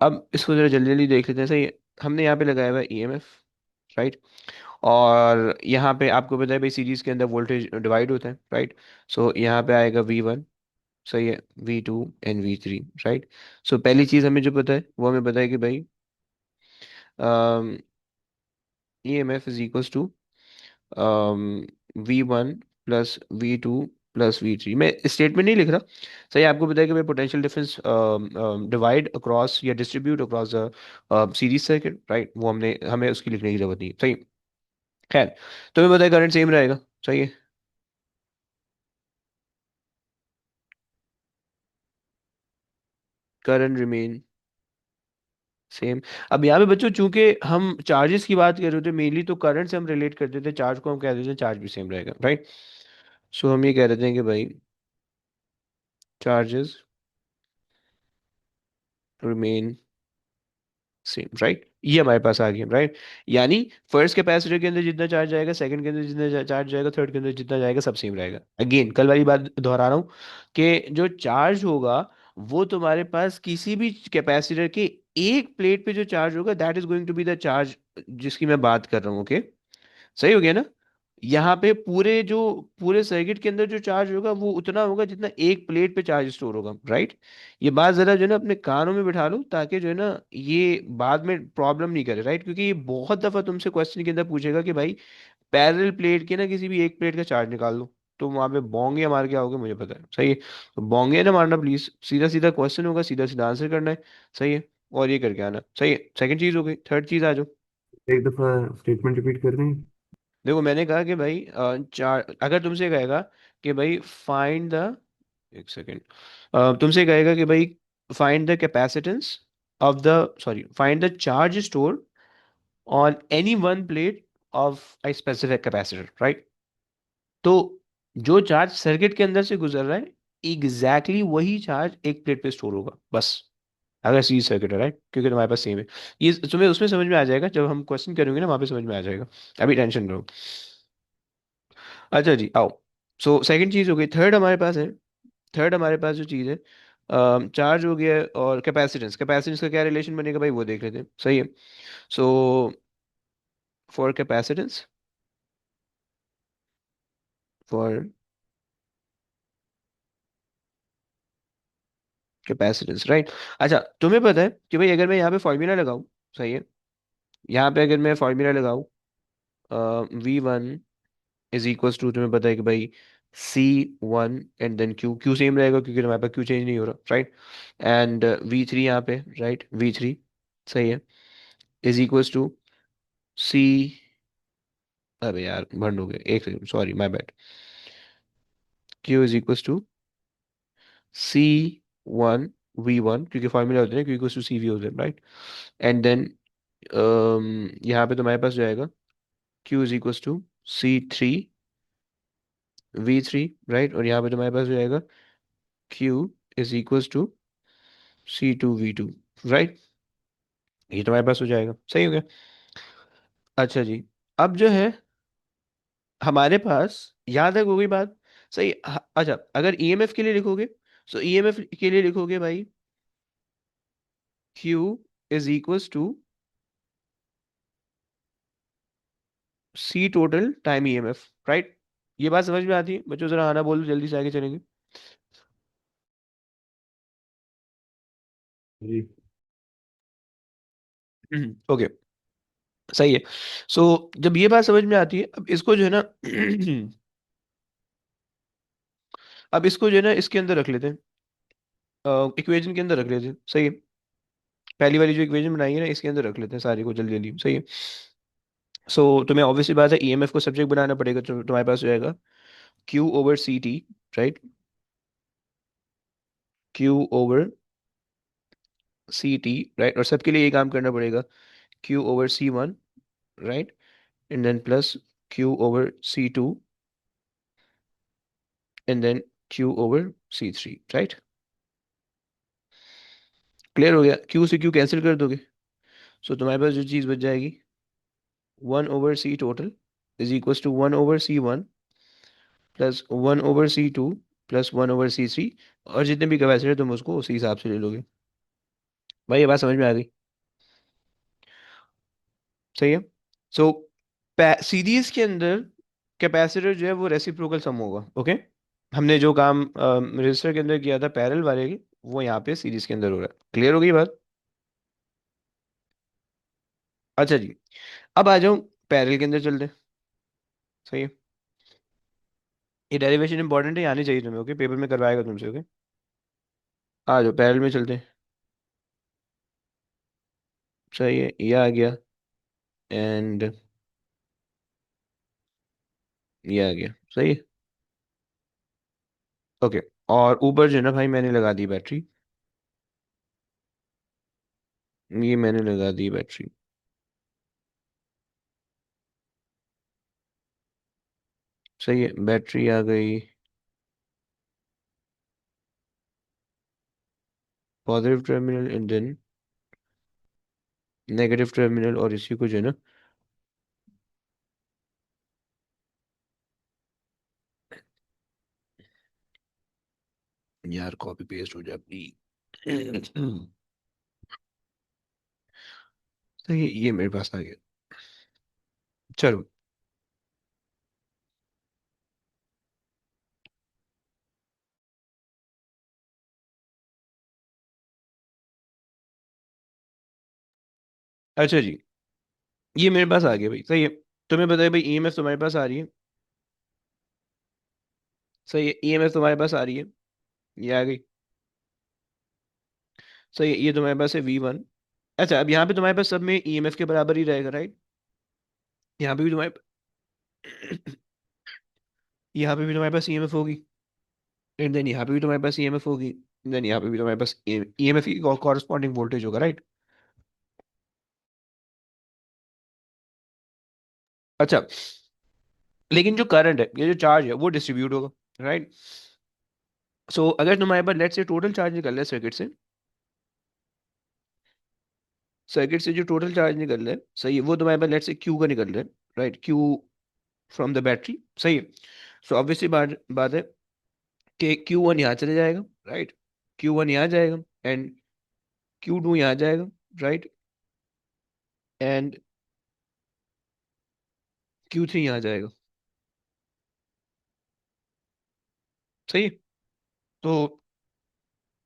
[SPEAKER 1] अब इसको जरा जल्दी जल्दी देख लेते हैं। सही है, हमने यहाँ पे लगाया हुआ है ईएमएफ। राइट, और यहाँ पे आपको पता है भाई सीरीज के अंदर वोल्टेज डिवाइड होता है। राइट, सो यहाँ पे आएगा V1। सही है, V2 एंड V3। राइट, सो पहली चीज़ हमें जो पता है वो हमें पता है कि भाई EMF is equals to V1 plus V2 plus V3। मैं स्टेटमेंट नहीं लिख रहा। सही, आपको पता है कि भाई पोटेंशियल डिफरेंस डिवाइड अक्रॉस या distribute across the series circuit. Right, वो हमने हमें उसकी लिखने की जरूरत नहीं। सही। खैर, तुम्हें पता है करंट सेम रहेगा। सही है, करंट रिमेन सेम। अब यहाँ पे बच्चों चूंकि हम चार्जेस की बात कर रहे थे मेनली, तो करंट से हम रिलेट करते थे, चार्ज को हम कह देते हैं चार्ज भी सेम रहेगा। राइट, सो हम ये कह देते हैं कि भाई चार्जेस रिमेन सेम। राइट, ये हमारे पास आ गया। राइट, यानी फर्स्ट कैपेसिटर के अंदर जितना चार्ज जाएगा, सेकंड के अंदर जितना चार्ज जाएगा, थर्ड के अंदर जितना जाएगा, सब सेम रहेगा। अगेन कल वाली बात दोहरा रहा हूँ कि जो चार्ज होगा वो तुम्हारे पास किसी भी कैपेसिटर के एक प्लेट पे जो चार्ज होगा that is going to be the charge जिसकी मैं बात कर रहा हूँ। ओके, सही हो गया ना। यहाँ पे पूरे सर्किट के अंदर जो चार्ज होगा वो उतना होगा जितना एक प्लेट पे चार्ज स्टोर होगा। राइट, ये बात जरा जो है ना अपने कानों में बिठा लो ताकि जो है ना ये बाद में प्रॉब्लम नहीं करे। राइट, क्योंकि ये बहुत दफा तुमसे क्वेश्चन के अंदर पूछेगा कि भाई पैरेलल प्लेट के ना किसी भी एक प्लेट का चार्ज निकाल दो, तो वहां पे बोंगे मार के आओगे, मुझे पता है। सही है, तो बोंगे ना मारना प्लीज, सीधा सीधा क्वेश्चन होगा, सीधा सीधा आंसर करना है। सही है, और ये करके आना। सही है, सेकंड चीज हो गई। थर्ड चीज आ जाओ।
[SPEAKER 2] एक दफा स्टेटमेंट रिपीट कर दें।
[SPEAKER 1] देखो मैंने कहा कि भाई चार, अगर तुमसे कहेगा कि भाई फाइंड द, एक सेकेंड, तुमसे कहेगा कि भाई find the capacitance of the, sorry, find the charge store on any one plate of a specific capacitor. Right, तो जो चार्ज सर्किट के अंदर से गुजर रहा है एग्जैक्टली वही चार्ज एक प्लेट पे स्टोर होगा बस, अगर सीरीज सर्किट है। राइट, क्योंकि तुम्हारे पास सेम है। ये तुम्हें उसमें समझ में आ जाएगा जब हम क्वेश्चन करेंगे ना, वहां पे समझ में आ जाएगा। अभी टेंशन लो। अच्छा जी, आओ। सो सेकंड चीज हो गई। थर्ड हमारे पास है, थर्ड हमारे पास जो चीज़ है, चार्ज हो गया है, और कैपेसिटेंस, कैपेसिटेंस का क्या रिलेशन बनेगा भाई वो देख लेते हैं। सही है, so for capacitance, for capacitance. Right, अच्छा तुम्हें पता है कि भाई अगर मैं यहाँ पे फॉर्मूला लगाऊं। सही है, यहाँ पे अगर मैं फॉर्मूला लगाऊं, V1 इज इक्वल्स टू, तुम्हें पता है कि भाई C1 and then Q same रहेगा क्योंकि तुम्हारे पास Q चेंज नहीं हो रहा। राइट, एंड V3 यहाँ पे, राइट V3। सही है, इज इक्वल्स टू सी, अरे यार भंड हो गए, एक second, sorry my bad. Q is equals to C1 V1, क्योंकि फॉर्मूला होते हैं Q इक्वल्स टू CV होते हैं। राइट, एंड देन यहाँ पे तुम्हारे पास जाएगा Q is equals to C3 V3। Right, और यहाँ पे तुम्हारे पास जाएगा Q is equals to C2 V2। Right, ये तुम्हारे पास हो जाएगा। सही हो गया। अच्छा जी, अब जो है हमारे पास, याद है हो गई बात। सही, अच्छा अगर EMF के लिए लिखोगे, सो EMF के लिए लिखोगे भाई Q is equals to C total time EMF। Right, ये बात समझ में आती है बच्चों? जरा आना बोलो, जल्दी से आगे चलेंगे।
[SPEAKER 2] जी।
[SPEAKER 1] ओके, सही है। सो जब ये बात समझ में आती है, अब इसको जो है ना अब इसको जो है ना इसके अंदर रख लेते हैं, इक्वेशन के अंदर रख लेते हैं। सही है, पहली वाली जो इक्वेशन बनाई है ना इसके अंदर रख लेते हैं सारी को जल्दी जल्दी। सही है। सो तुम्हें ऑब्वियसली बात है ईएमएफ को सब्जेक्ट बनाना पड़ेगा, तो तुम्हारे पास हो जाएगा Q over C T, right, Q over C T, right, और सबके लिए ये काम करना पड़ेगा, Q over C one, right, and then plus Q over C two, and then Q over C three, right. Clear हो गया? क्यू से क्यू कैंसिल कर दोगे, सो तुम्हारे पास जो चीज़ बच जाएगी, one over C total is equal to one over C one plus one over C two plus one over C three, और जितने भी कैपेसिटर तुम उसको उसी हिसाब से ले लोगे। भाई ये बात समझ में आ गई? सही है। सो सीरीज के अंदर कैपेसिटर जो है वो रेसिप्रोकल सम होगा। ओके, हमने जो काम रजिस्टर के अंदर किया था पैरेलल वाले की, वो यहाँ पे सीरीज के अंदर हो रहा है। क्लियर हो गई बात? अच्छा जी, अब आ जाओ पैरेलल के अंदर चलते हैं। सही है, ये डेरिवेशन इंपॉर्टेंट है, आनी चाहिए तुम्हें। ओके, पेपर में करवाएगा तुमसे। ओके, आ जाओ पैरेलल में चलते हैं। सही है, ये आ गया, एंड ये आ गया। सही है। ओके, और ऊपर जो है ना भाई मैंने लगा दी बैटरी, ये मैंने लगा दी बैटरी। सही है, बैटरी आ गई, positive terminal and then negative terminal, और इसी को जो है ना यार कॉपी पेस्ट हो जाती। तो ये मेरे पास आ गया। चलो, अच्छा जी, ये मेरे पास आ गया भाई। सही है, तुम्हें बताया भाई ईएमएफ तुम्हारे पास आ रही है। सही है, ईएमएफ तुम्हारे पास आ रही है, ये आ गई। सही है, ये तुम्हारे पास है V1। अच्छा, अब यहाँ पे तुम्हारे पास सब में ईएमएफ के बराबर ही रहेगा, राइट। यहाँ पे भी तुम्हारे यहाँ पे भी तुम्हारे पास ईएमएफ होगी, एंड देन यहाँ पे भी तुम्हारे पास ईएमएफ होगी, देन यहाँ पे भी तुम्हारे पास ईएमएफ की कॉरस्पॉन्डिंग वोल्टेज होगा, राइट। अच्छा, लेकिन जो करंट है, ये जो चार्ज है वो डिस्ट्रीब्यूट होगा, राइट। सो अगर तुम्हारे पास लेट्स से टोटल चार्ज निकल रहा है सर्किट से जो टोटल चार्ज निकल रहा है, सही है, वो तुम्हारे पास लेट्स से क्यू का निकल रहा है, right, Q from the battery. सही है। सो ऑब्वियसली बात बात है कि क्यू वन यहाँ चले जाएगा, राइट, क्यू वन यहाँ जाएगा, एंड क्यू टू यहाँ जाएगा, राइट, एंड क्यू थ्री यहाँ जाएगा। सही है। तो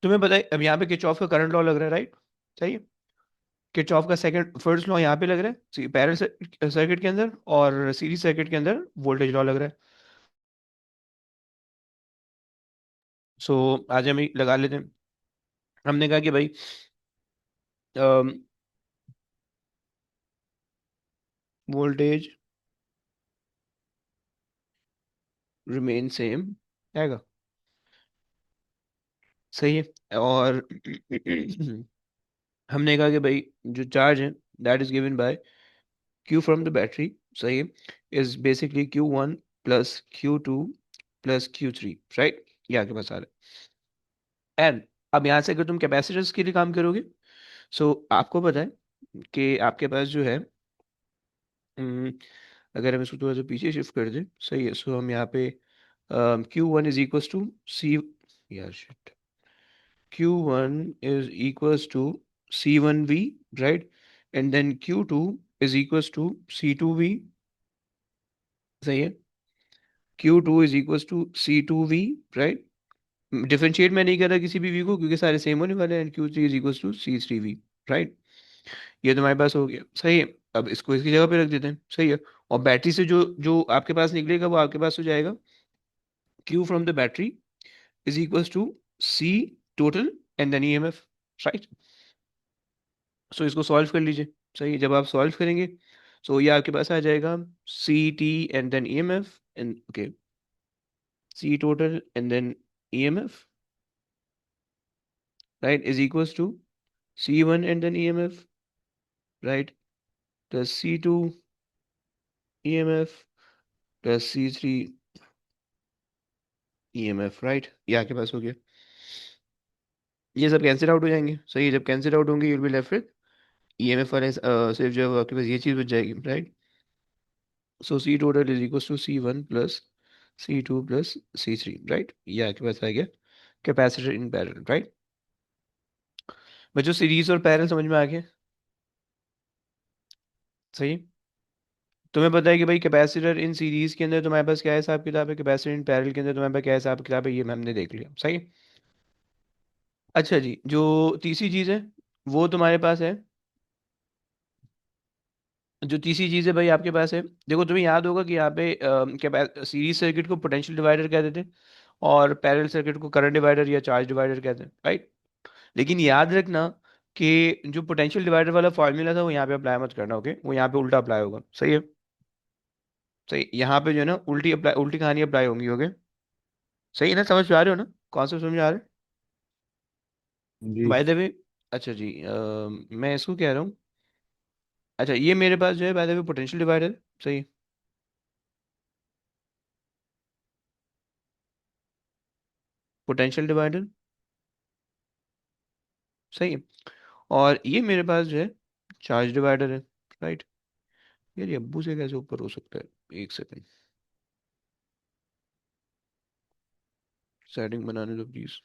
[SPEAKER 1] तुम्हें पता है अब यहाँ पे किरचॉफ का करंट लॉ लग रहा है, राइट। सही है, किरचॉफ का सेकंड फर्स्ट लॉ यहाँ पे लग रहा है पैरेलल सर्किट के अंदर, और सीरीज सर्किट के अंदर वोल्टेज लॉ लग रहा है। सो आज हम लगा लेते हैं। हमने कहा कि भाई वोल्टेज रिमेन सेम आएगा। सही है, और हमने कहा कि भाई जो चार्ज है that is given bye Q from the battery, सही है, is basically Q one plus Q two plus Q three, right. ये आगे पास आ रहा है। एंड अब यहाँ से अगर तुम कैपेसिटर्स के लिए काम करोगे, सो आपको पता है कि आपके पास जो है हम्म, अगर हम इसको थोड़ा सा पीछे शिफ्ट कर दें, सही है, सो हम यहाँ पे Q one is equal to C, यार shit, Q one is equal to C one V, right, and then Q two is equal to C two V. सही है, Q two is equal to C two V, right. Differentiate मैं नहीं कर रहा किसी भी we को, क्योंकि सारे सेम होने वाले हैं, Q three is equal to C three V, right. ये तुम्हारे पास हो गया। सही है, अब इसको इसकी जगह पे रख देते हैं, सही है। और बैटरी से जो जो आपके पास निकलेगा वो आपके पास हो जाएगा, Q from the battery is equals to C total and then EMF, right. So इसको सॉल्व कर लीजिए, सही है। जब आप सॉल्व करेंगे सो ये आपके पास आ जाएगा CT and then EMF and okay, C total and then EMF, right, is equals to C1 and then EMF, right, plus C2 EMF plus C3 EMF, right। ये आपके पास हो गया। ये सब कैंसिल आउट हो जाएंगे, सही है। जब कैंसिल आउट होंगे you will be left with EMF वाले सिर्फ जो है आपके पास ये चीज़ बच जाएगी, right. So C total is equals to C1 plus C2 plus C3, right. ये आपके पास आ गया कैपेसिटर इन पैरेलल, राइट। बच्चों सीरीज और पैरेलल समझ में आ गया, सही। तुम्हें पता है कि भाई कैपेसिटर इन सीरीज के अंदर तुम्हारे पास क्या हिसाब किताब है, कैपेसिटर इन पैरेलल के अंदर तुम्हारे पास क्या हिसाब किताब है, ये हमने देख लिया, सही। अच्छा जी, जो तीसरी चीज है वो तुम्हारे पास है, जो तीसरी चीज है भाई आपके पास है, देखो तुम्हें याद होगा कि यहाँ पे सीरीज सर्किट को पोटेंशियल डिवाइडर कहते थे और पैरेलल सर्किट को करंट डिवाइडर या चार्ज डिवाइडर कहते हैं, राइट। लेकिन याद रखना कि जो पोटेंशियल डिवाइडर वाला फॉर्मूला था वो यहाँ पे अप्लाई मत करना, ओके, वो यहाँ पे उल्टा अप्लाई होगा, सही है। सही, यहाँ पे जो है ना उल्टी अप्लाई, उल्टी कहानी अप्लाई होंगी, ओके। सही है ना, समझ पा रहे हो ना, कॉन्सेप्ट समझ आ रहा है,
[SPEAKER 2] जी।
[SPEAKER 1] By the way. अच्छा जी, मैं इसको कह रहा हूँ, अच्छा ये मेरे पास जो है by the way potential divider, सही, पोटेंशियल डिवाइडर, सही है। और ये मेरे पास जो है चार्ज डिवाइडर है, राइट। यार ये अब्बू से कैसे ऊपर हो सकता है, एक सेकंड, सेटिंग बनाने दो प्लीज।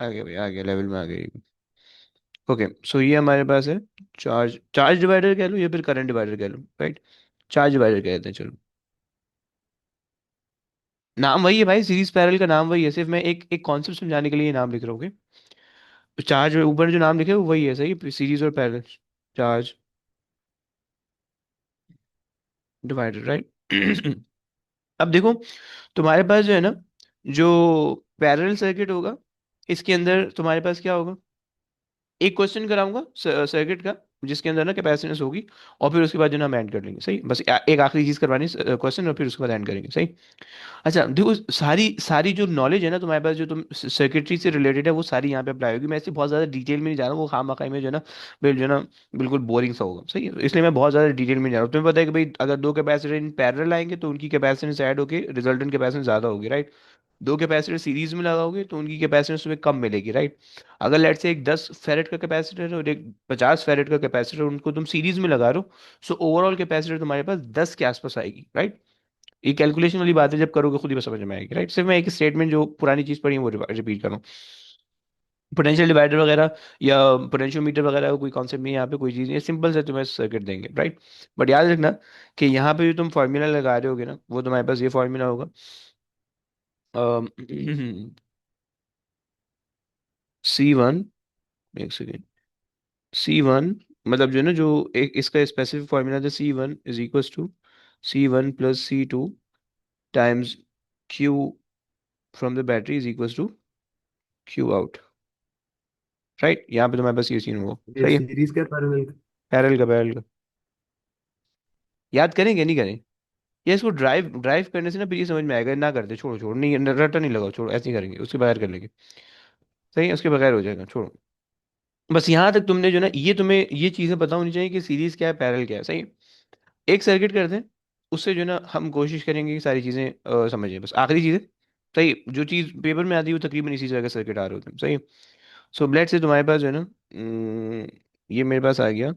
[SPEAKER 1] आ गया भाई, आ गया, लेवल में आ गया। ओके, सो ये हमारे पास है चार्ज, चार्ज डिवाइडर कह लो या फिर करंट डिवाइडर कह लो, राइट। चार्ज डिवाइडर कहते हैं, चलो। नाम वही है भाई, सीरीज पैरेलल का नाम वही है, सिर्फ मैं एक एक कॉन्सेप्ट समझाने के लिए ये नाम लिख रहा हूँ, okay? तो चार्ज ऊपर जो नाम लिखे वो वही है, सही, सीरीज और पैरेलल चार्ज डिवाइडर, राइट। अब देखो तुम्हारे पास जो है ना, जो पैरेलल सर्किट होगा इसके अंदर तुम्हारे पास क्या होगा, एक क्वेश्चन कराऊंगा सर्किट का जिसके अंदर ना कैपेसिटेंस होगी, और फिर उसके बाद जो ना हम एंड कर लेंगे, सही। बस एक आखिरी चीज करवानी क्वेश्चन, और फिर उसके बाद एंड करेंगे, सही। अच्छा देखो, सारी सारी जो नॉलेज है ना तुम्हारे पास, जो तुम सर्किटरी से रिलेटेड है, वो सारी यहाँ पे अप्लाई होगी। मैं ऐसे बहुत ज्यादा डिटेल में नहीं जा रहा हूँ, वो खामखा में जो है ना जो है ना बिल्कुल बोरिंग सा होगा, सही है। इसलिए मैं बहुत ज्यादा डिटेल में नहीं जा रहा हूँ। तुम्हें पता है कि भाई अगर दो कैपेसिटर इन पैरेलल आएंगे तो उनकी कैपेसिटेंस ऐड होकर रिजल्टेंट कैपेसिटेंस ज्यादा होगी, राइट। दो कैपेसिटर सीरीज में लगाओगे तो उनकी कैपेसिटेंस तुम्हें कम मिलेगी, राइट। अगर लेट से एक 10 फेरेट का कैपेसिटर और एक 50 फेरेट का कैपेसिटर, उनको तुम सीरीज में लगा रहे हो, सो ओवरऑल कैपेसिटर तुम्हारे पास 10 के आसपास आएगी, राइट। ये कैलकुलेशन वाली बात है, जब करोगे खुद ही बस समझ में आएगी, राइट। सिर्फ मैं एक स्टेटमेंट जो पुरानी चीज पढ़ी है वो रिपीट कर रहा हूँ। पोटेंशियल डिवाइडर वगैरह या पोटेंशियोमीटर वगैरह का कोई कॉन्सेप्ट नहीं है यहाँ पे, कोई चीज़ नहीं है, सिंपल से तुम्हें सर्किट देंगे, राइट। बट याद रखना कि यहाँ पे जो तुम फॉर्मूला लगा रहे होगे ना, वो तुम्हारे पास ये फॉर्मूला होगा, C1, एक सेकेंड, C1 मतलब जो है ना, जो एक इसका स्पेसिफिक फॉर्मूला था, C1 is equals to C1 plus C2 times Q from the battery is equals to Q out, right. यहाँ पे तुम्हारे पास ये सीन होगा,
[SPEAKER 2] ये
[SPEAKER 1] सही है।
[SPEAKER 2] सीरीज क्या पैरेलल?
[SPEAKER 1] पैरेलल का, पैरेलल का याद करेंगे नहीं करें, या इसको ड्राइव ड्राइव करने से ना फिर ये समझ में आएगा, ना करते, छोड़ो छोड़ो, नहीं रट्टा नहीं लगाओ, छोड़ो, ऐसे ही करेंगे, उसके बगैर कर लेंगे, सही है, उसके बगैर हो जाएगा, छोड़ो। बस यहाँ तक तुमने जो ना, ये तुम्हें ये चीज़ें पता होनी चाहिए कि सीरीज क्या है, पैरेलल क्या है, सही है? एक सर्किट करते हैं, उससे जो ना हम कोशिश करेंगे कि सारी चीज़ें समझें, बस आखिरी चीज़ें, सही। जो चीज़ पेपर में आती है वो तकरीबन इसी तरह का सर्किट आ रहे होते हैं, सही। सो लेट से तुम्हारे पास जो है ना, ये मेरे पास आ गया,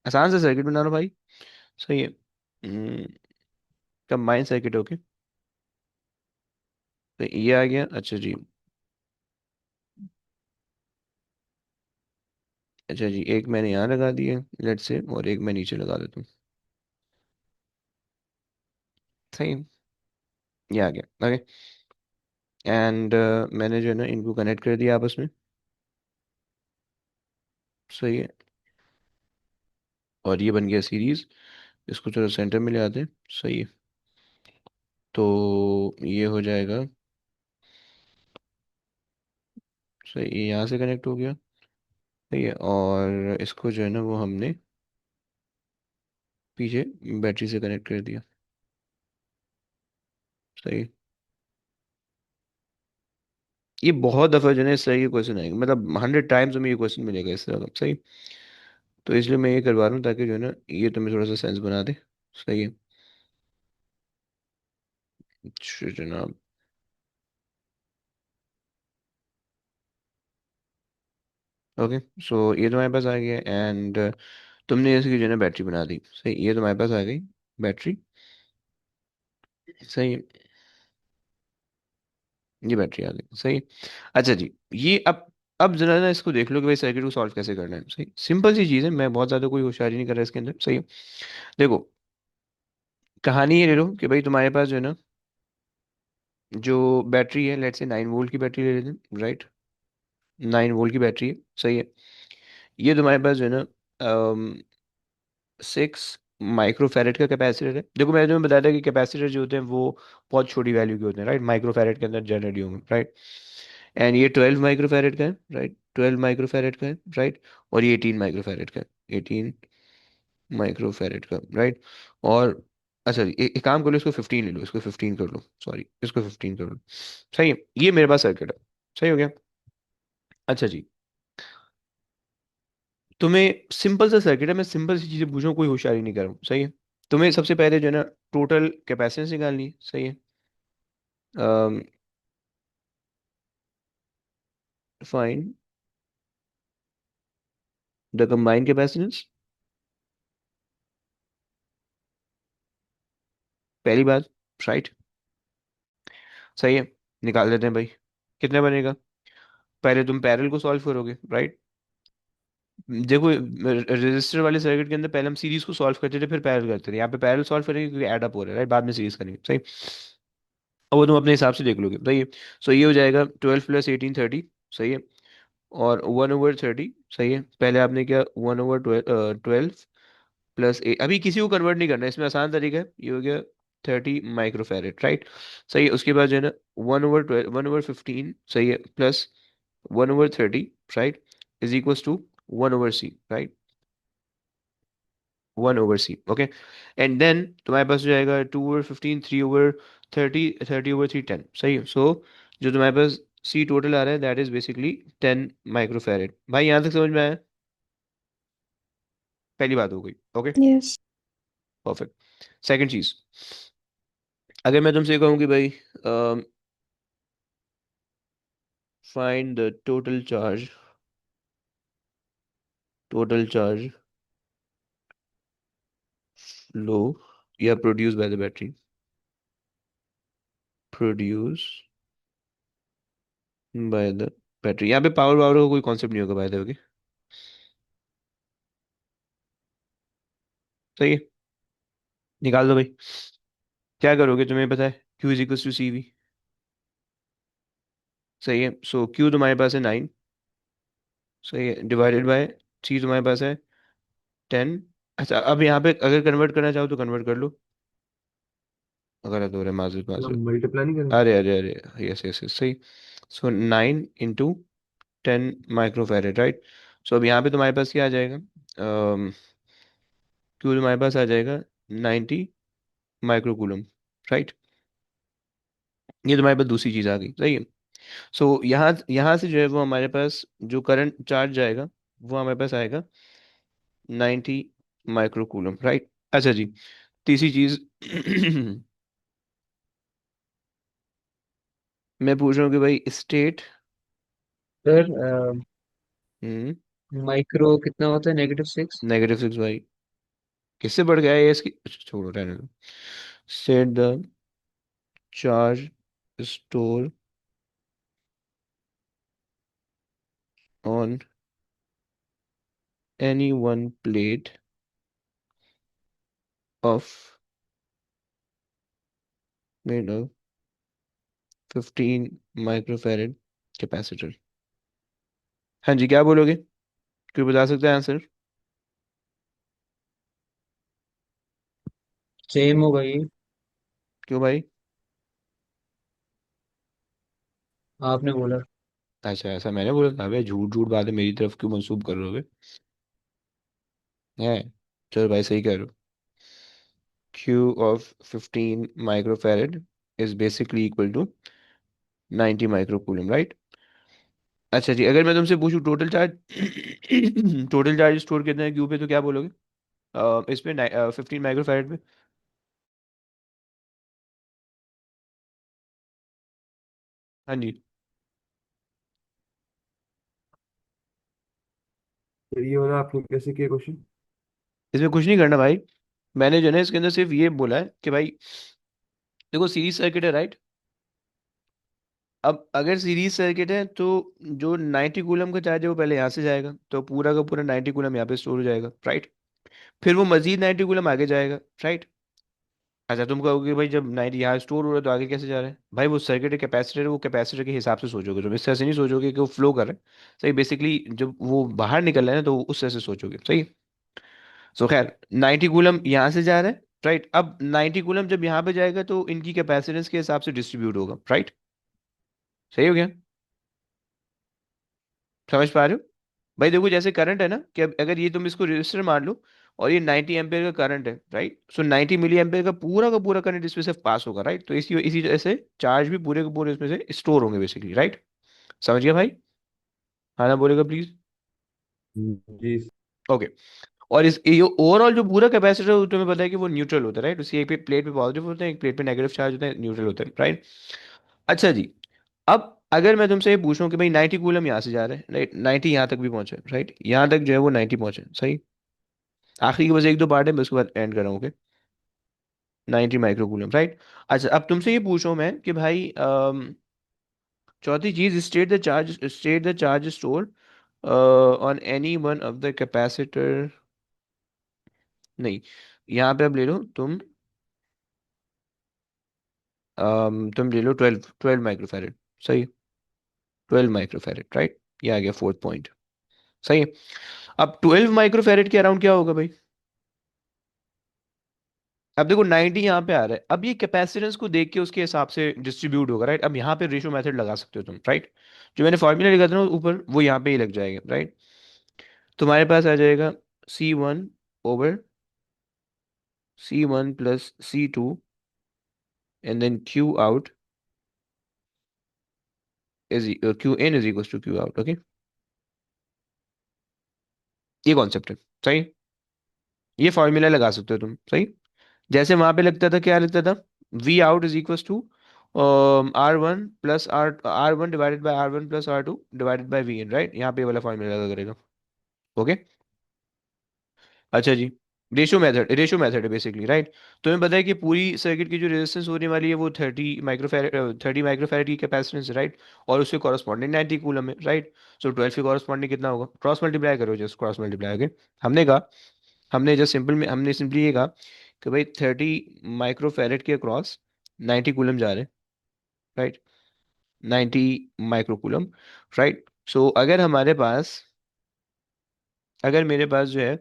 [SPEAKER 1] आसान सा सर्किट बना लो भाई, सही है। कंबाइन सर्किट, ओके, तो ये आ गया, अच्छा जी। अच्छा जी, एक मैंने यहाँ लगा दिया लेट से, और एक मैं नीचे लगा देता हूँ, सही। ये आ गया। ओके। एंड मैंने जो है ना इनको कनेक्ट कर दिया आपस में। सही है। और ये बन गया सीरीज। इसको चलो सेंटर में ले आते हैं। सही है। तो ये हो जाएगा। सही, ये यहाँ से कनेक्ट हो गया। सही है। और इसको जो है ना वो हमने पीछे बैटरी से कनेक्ट कर दिया। सही। ये बहुत दफ़ा जो है ना इस तरह के क्वेश्चन आएंगे, मतलब 100 टाइम्स हमें ये क्वेश्चन मिलेगा इस तरह का। सही। तो इसलिए मैं ये करवा रहा हूँ ताकि जो है ना ये तुम्हें थोड़ा सा सेंस बना दे। सही है। अच्छा जनाब। ओके। सो ये तुम्हारे पास आ गया। एंड तुमने इसकी जो है ना बैटरी बना दी। सही, ये तुम्हारे पास आ गई बैटरी। सही है। ये बैटरी आ गई। सही है। अच्छा जी। ये अब जरा ना इसको देख लो कि भाई सर्किट को सॉल्व कैसे करना है। सही, सिंपल सी चीज़ है, मैं बहुत ज़्यादा कोई होशियारी नहीं कर रहा इसके अंदर। सही है। देखो, कहानी ये ले लो कि भाई तुम्हारे पास जो है ना जो बैटरी है, लेट्स से 9 वोल्ट की बैटरी ले लेते हैं, राइट। 9 वोल्ट की बैटरी है। सही है। ये तुम्हारे पास जो है ना 6 माइक्रोफैरेड का कैपेसिटर है। देखो मैंने तुम्हें बताया था कि कैपेसिटर जो होते हैं वो बहुत छोटी वैल्यू के होते हैं, राइट। माइक्रोफैरेड के अंदर जनरली होंगे, राइट। एंड ये 12 माइक्रोफैरेड का है, राइट। 12 माइक्रोफैरेड का है, राइट। और ये 18 माइक्रोफैरेड का है। 18 माइक्रोफैरेड का, राइट। और अच्छा जी, एक काम कर लो, इसको 15 ले लो, इसको 15 कर लो, सॉरी, इसको 15 कर लो। सही है। ये मेरे पास सर्किट है। सही हो गया। अच्छा जी। तुम्हें सिंपल सा सर्किट है, मैं सिंपल सी चीजें पूछ रहा हूँ, कोई होशियारी नहीं कर रहा हूँ। सही है। तुम्हें सबसे पहले जो है ना टोटल कैपेसिटेंस निकालनी है। सही है। Find the combined capacitance. पहली बात, राइट। सही है। निकाल देते हैं भाई। कितना बनेगा? पहले तुम पैरेलल को सॉल्व करोगे, राइट। देखो, रजिस्टर वाले सर्किट के अंदर पहले हम सीरीज को सॉल्व करते थे, फिर पैरेलल करते थे। यहाँ पे पैरेलल सॉल्व करेंगे क्योंकि ऐड अप हो रहा है, राइट। बाद में सीरीज करेंगे। सही। अब वो तुम अपने हिसाब से देख लोगे। सही है। सो ये हो जाएगा 12 + 18 30। सही है। और 1/30। सही है। पहले आपने क्या, 1/12 +8। अभी किसी को कन्वर्ट नहीं करना है, इसमें आसान तरीका है। ये हो गया 30 माइक्रोफैरेड, राइट। सही है। उसके बाद जो है ना 1/12, 1/15। सही है। Plus 1/30, right, is equals to 1/c, right. 1/c। Okay. And then तुम्हारे पास हो जाएगा 2/15, 3/30, 30/3, 10। सही है। सो जो तुम्हारे पास सी टोटल आ रहा है दैट इज बेसिकली 10 माइक्रोफैरेड। भाई यहाँ तक समझ में आया? पहली बात हो गई। ओके।
[SPEAKER 5] Yes.
[SPEAKER 1] परफेक्ट। सेकंड चीज, अगर मैं तुमसे कहूँ कि भाई फाइंड द टोटल चार्ज लो या produce by the battery, produce by the battery. यहाँ पे पावर पावर का कोई कॉन्सेप्ट नहीं होगा बाय द वे। सही है। निकाल दो भाई। क्या करोगे तुम्हें पता है, Q is equal to C V. सही है। सो Q तुम्हारे पास है 9। सही है। डिवाइडेड बाय सी तुम्हारे पास है 10। अच्छा, अब यहाँ पे अगर कन्वर्ट करना चाहो तो कन्वर्ट कर लो। गलत हो रहा है, माजूद
[SPEAKER 2] मतलब
[SPEAKER 1] माजूद।
[SPEAKER 2] मल्टीप्लाई नहीं करना।
[SPEAKER 1] अरे अरे अरे, यस यस यस, सही। सो 9 × 10 माइक्रोफैरेड, राइट। सो अब यहाँ पे तुम्हारे पास क्या आ जाएगा, Q तुम्हारे पास आ जाएगा 90 माइक्रोकूलम, राइट। ये तुम्हारे पास दूसरी चीज आ गई। सही है। सो यहाँ यहाँ से जो है वो हमारे पास जो करंट चार्ज जाएगा वो हमारे पास आएगा 90 माइक्रोकूलम, राइट। अच्छा जी। तीसरी चीज मैं पूछ रहा हूँ कि भाई स्टेट।
[SPEAKER 3] सर
[SPEAKER 1] हम्म।
[SPEAKER 3] माइक्रो कितना होता है? -6।
[SPEAKER 1] -6 भाई। किससे बढ़ गया है ये इसकी, अच्छा, छोड़ो, रहने दो। Set the charge store on any one plate of made of 15 microfarad capacitor. हाँ जी, क्या बोलोगे? कोई बता सकता है आंसर?
[SPEAKER 3] सेम होगा ये।
[SPEAKER 1] क्यों भाई?
[SPEAKER 3] आपने बोला।
[SPEAKER 1] अच्छा, ऐसा मैंने बोला था? भाई झूठ झूठ बात है, मेरी तरफ क्यों मंसूब कर रहे हो? है। चलो भाई, सही कह रहे हो। Q of 15 microfarad is basically equal to 90 microcoulomb, right? अच्छा जी, अगर मैं तुमसे पूछूं total charge total charge store कितना है क्यू पे, तो क्या बोलोगे? इस पे 15 माइक्रोफैरड पे। हाँ जी।
[SPEAKER 2] फिर ये वाला आपने कैसे किया क्वेश्चन?
[SPEAKER 1] इसमें कुछ नहीं करना भाई। मैंने जो है ना इसके अंदर सिर्फ ये बोला है कि भाई देखो, सीरीज सर्किट है, राइट? अब अगर सीरीज सर्किट है तो जो 90 कूलम का चार्ज है वो पहले यहाँ से जाएगा, तो पूरा का पूरा 90 कूलम यहाँ पे स्टोर हो जाएगा, राइट? फिर वो मजीद 90 कूलम आगे जाएगा, राइट? अच्छा, तुम कहोगे भाई जब 90 यहाँ स्टोर हो रहा है तो आगे कैसे जा रहा है? भाई वो सर्किट कैपेसिटर है, वो कैपेसिटर के हिसाब से सोचोगे तुम, इस तरह से नहीं सोचोगे कि वो फ्लो कर रहा है। सही, बेसिकली जब वो बाहर निकल रहा है ना तो उस तरह से सोचोगे, सही। सो खैर, 90 कूलम यहाँ से जा रहा है, राइट? अब 90 कूलम जब यहाँ पे जाएगा तो इनकी कैपेसिटेंस के हिसाब से डिस्ट्रीब्यूट होगा, राइट? सही हो गया? समझ पा रहे हो? भाई देखो, जैसे करंट है ना, कि अगर ये तुम इसको रजिस्टर मान लो और ये 90 एम्पेयर का करंट है, राइट? सो 90 मिली एम्पेयर का पूरा करंट इसमें से पास होगा, राइट? तो इसी इसी तरह से चार्ज भी पूरे के पूरे इसमें से स्टोर होंगे बेसिकली, राइट? समझ गया भाई? हाँ ना, बोलेगा प्लीज।
[SPEAKER 2] जी।
[SPEAKER 1] ओके। और इस ये ओवरऑल जो पूरा कैपेसिटर है, तुम्हें पता है कि वो न्यूट्रल होता है, राइट? उसी एक पे प्लेट पे पॉजिटिव होते हैं, एक प्लेट पे नेगेटिव चार्ज होता है, न्यूट्रल होता है, राइट? अच्छा जी, अब अगर मैं तुमसे ये पूछूं कि भाई 90 कूलम यहाँ से जा रहे हैं, राइट? 90 यहाँ तक भी पहुंचे, राइट? यहाँ तक जो है वो 90 पहुंचे, सही। आखिरी के बस एक दो पार्ट है, मैं उसके बाद एंड कर रहा हूँ, ओके? 90 microcoulomb, right? अच्छा, अब तुमसे ये पूछूं मैं कि भाई चौथी चीज, state the charge store on any one of the capacitor. नहीं, यहाँ पे अब ले लो तुम, तुम ले लो 12 माइक्रोफैरेड, सही। 12 माइक्रोफैरेड, राइट? ये आ गया फोर्थ पॉइंट, सही। अब 12 माइक्रोफैरेड के अराउंड क्या होगा भाई? अब देखो 90 यहाँ पे आ रहा है, अब ये कैपेसिटेंस को देख के उसके हिसाब से डिस्ट्रीब्यूट होगा, राइट? अब यहाँ पे रेशो मेथड लगा सकते हो तुम, राइट? जो मैंने फॉर्मूला लिखा था ना ऊपर, वो यहाँ पे ही लग जाएगा, राइट? तुम्हारे पास आ जाएगा C1 plus C2 and then Q out is Q in is equal to Q out, okay? ये कॉन्सेप्ट है, सही। ये फॉर्मूला लगा सकते हो तुम, सही। जैसे वहां पे लगता था, क्या लगता था? V out is equal to R1 plus R1 divided by R1 plus R2 divided by V in, right? यहाँ पे ये वाला फॉर्मूला लगा करेगा, ओके? अच्छा जी, रेशो मेथड है बेसिकली, राइट? तुम्हें पता है कि पूरी सर्किट की जो रेजिस्टेंस होने वाली है वो 30 माइक्रोफैरेड की कैपेसिटेंस है, राइट? और उसके कॉरस्पॉन्डिंग 90 कूलम है, राइट? सो 12 के कॉरस्पॉन्डिंग कितना होगा? क्रॉस मल्टीप्लाई करो, जस्ट क्रॉस मल्टीप्लाई, ओके? हमने कहा, हमने सिंपली ये कहा कि भाई 30 माइक्रोफैरेड के अक्रॉस 90 कूलम जा रहे हैं, राइट? 90 microcoulomb, right? सो अगर मेरे पास जो है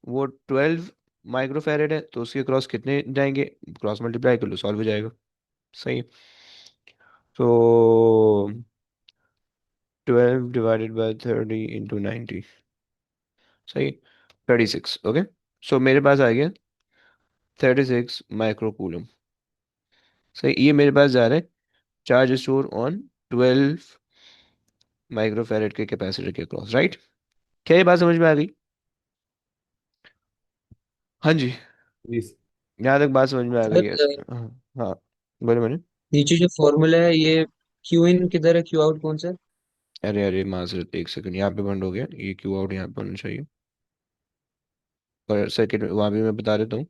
[SPEAKER 1] वो 12 माइक्रोफैरेड है, तो उसके क्रॉस कितने जाएंगे? क्रॉस मल्टीप्लाई कर लो, सॉल्व हो जाएगा, सही। तो 12 डिवाइडेड बाय 30 इंटू 90, सही। 36, ओके? सो मेरे पास आ गया 36 माइक्रोकूलम, सही। ये मेरे पास जा रहा है चार्ज स्टोर ऑन 12 माइक्रोफैरेड के कैपेसिटर के क्रॉस, राइट? क्या ये बात समझ में आ गई? हाँ जी,
[SPEAKER 2] जी।
[SPEAKER 1] यहाँ तक बात समझ में आ गई है।
[SPEAKER 3] सर,
[SPEAKER 1] हाँ। हाँ, बोले मैंने।
[SPEAKER 3] नीचे जो फॉर्मूला है ये क्यू इन किधर है, क्यू आउट कौन सा है?
[SPEAKER 1] अरे अरे, माजरत, एक सेकंड, यहाँ पे बंद हो गया, ये क्यू आउट यहाँ पे होना चाहिए। और सेकंड वहाँ भी मैं बता देता हूँ,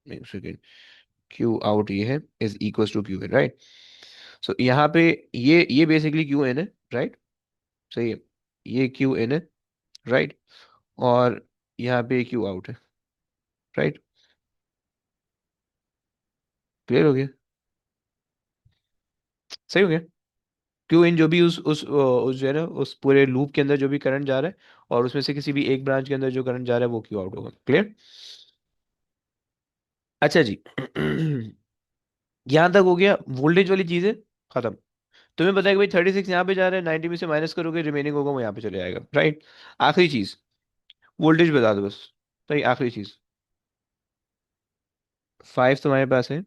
[SPEAKER 1] एक सेकंड। क्यू आउट ये है, is equal to Q in, right? So यहाँ पे ये बेसिकली क्यू इन है, राइट? सही है, ये क्यू इन है, राइट? और यहाँ पे क्यू आउट है, राइट? क्लियर हो गया? सही हो गया? क्यू इन जो भी उस जो है ना उस पूरे लूप के अंदर जो भी करंट जा रहा है और उसमें से किसी भी एक ब्रांच के अंदर जो करंट जा रहा है वो क्यू आउट होगा। क्लियर? अच्छा जी। यहां तक हो गया वोल्टेज वाली चीजें खत्म। तुम्हें पता है कि भाई 36 यहाँ पे जा रहा है, 90 में से माइनस करोगे रिमेनिंग होगा वो यहाँ पे चले जाएगा, राइट? आखिरी चीज वोल्टेज बता दो बस। सही, आखिरी चीज 5 तुम्हारे पास है।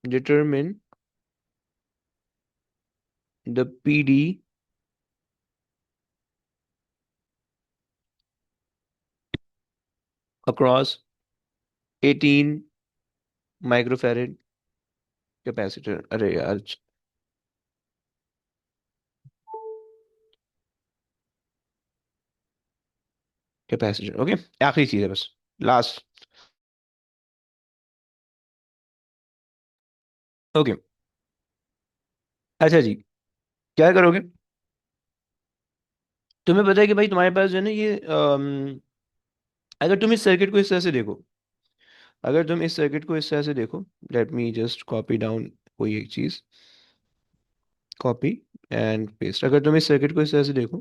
[SPEAKER 1] Determine the PD across 18 microfarad capacitor. अरे यार, कैपेसिटर। ओके, आखिरी चीज है बस, लास्ट। ओके, अच्छा जी, क्या करोगे? तुम्हें पता है कि भाई तुम्हारे पास जो है ना ये अगर तुम इस सर्किट को इस तरह से देखो, अगर तुम इस सर्किट को इस तरह से देखो, let me just copy down कोई एक चीज, कॉपी एंड पेस्ट। अगर तुम इस सर्किट को इस तरह से देखो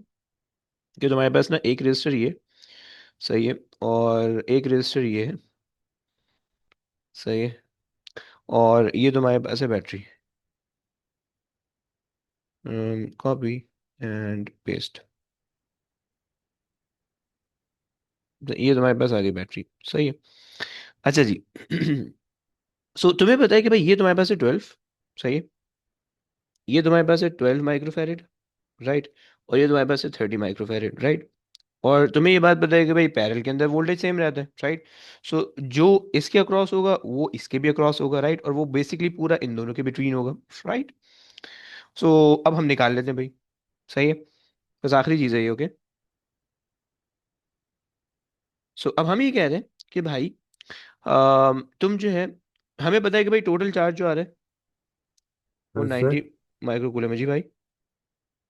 [SPEAKER 1] कि तुम्हारे पास ना एक रजिस्टर ये, सही है, और एक रजिस्टर ये है, सही है, और ये तुम्हारे पास है बैटरी। Copy and paste. ये तुम्हारे पास आ गई बैटरी, सही है। अच्छा जी। सो तुम्हें पता है कि भाई ये तुम्हारे पास है 12, सही है, ये तुम्हारे पास है 12 माइक्रोफैरेड, राइट, और ये तुम्हारे पास है 30 माइक्रोफैरेड, राइट। और तुम्हें ये बात पता है कि भाई पैरेलल के अंदर वोल्टेज सेम रहता है, राइट। सो जो इसके अक्रॉस होगा वो इसके भी अक्रॉस होगा, राइट, और वो बेसिकली पूरा इन दोनों के बिटवीन होगा, राइट। सो अब हम निकाल लेते हैं भाई, सही है, बस आखिरी चीज़ है ये। ओके, सो अब हम ये कह रहे हैं कि भाई तुम जो है, हमें पता है कि भाई टोटल चार्ज जो आ रहा है वो
[SPEAKER 2] हाँ
[SPEAKER 1] 90
[SPEAKER 2] सर,
[SPEAKER 1] माइक्रो कूलम है जी भाई।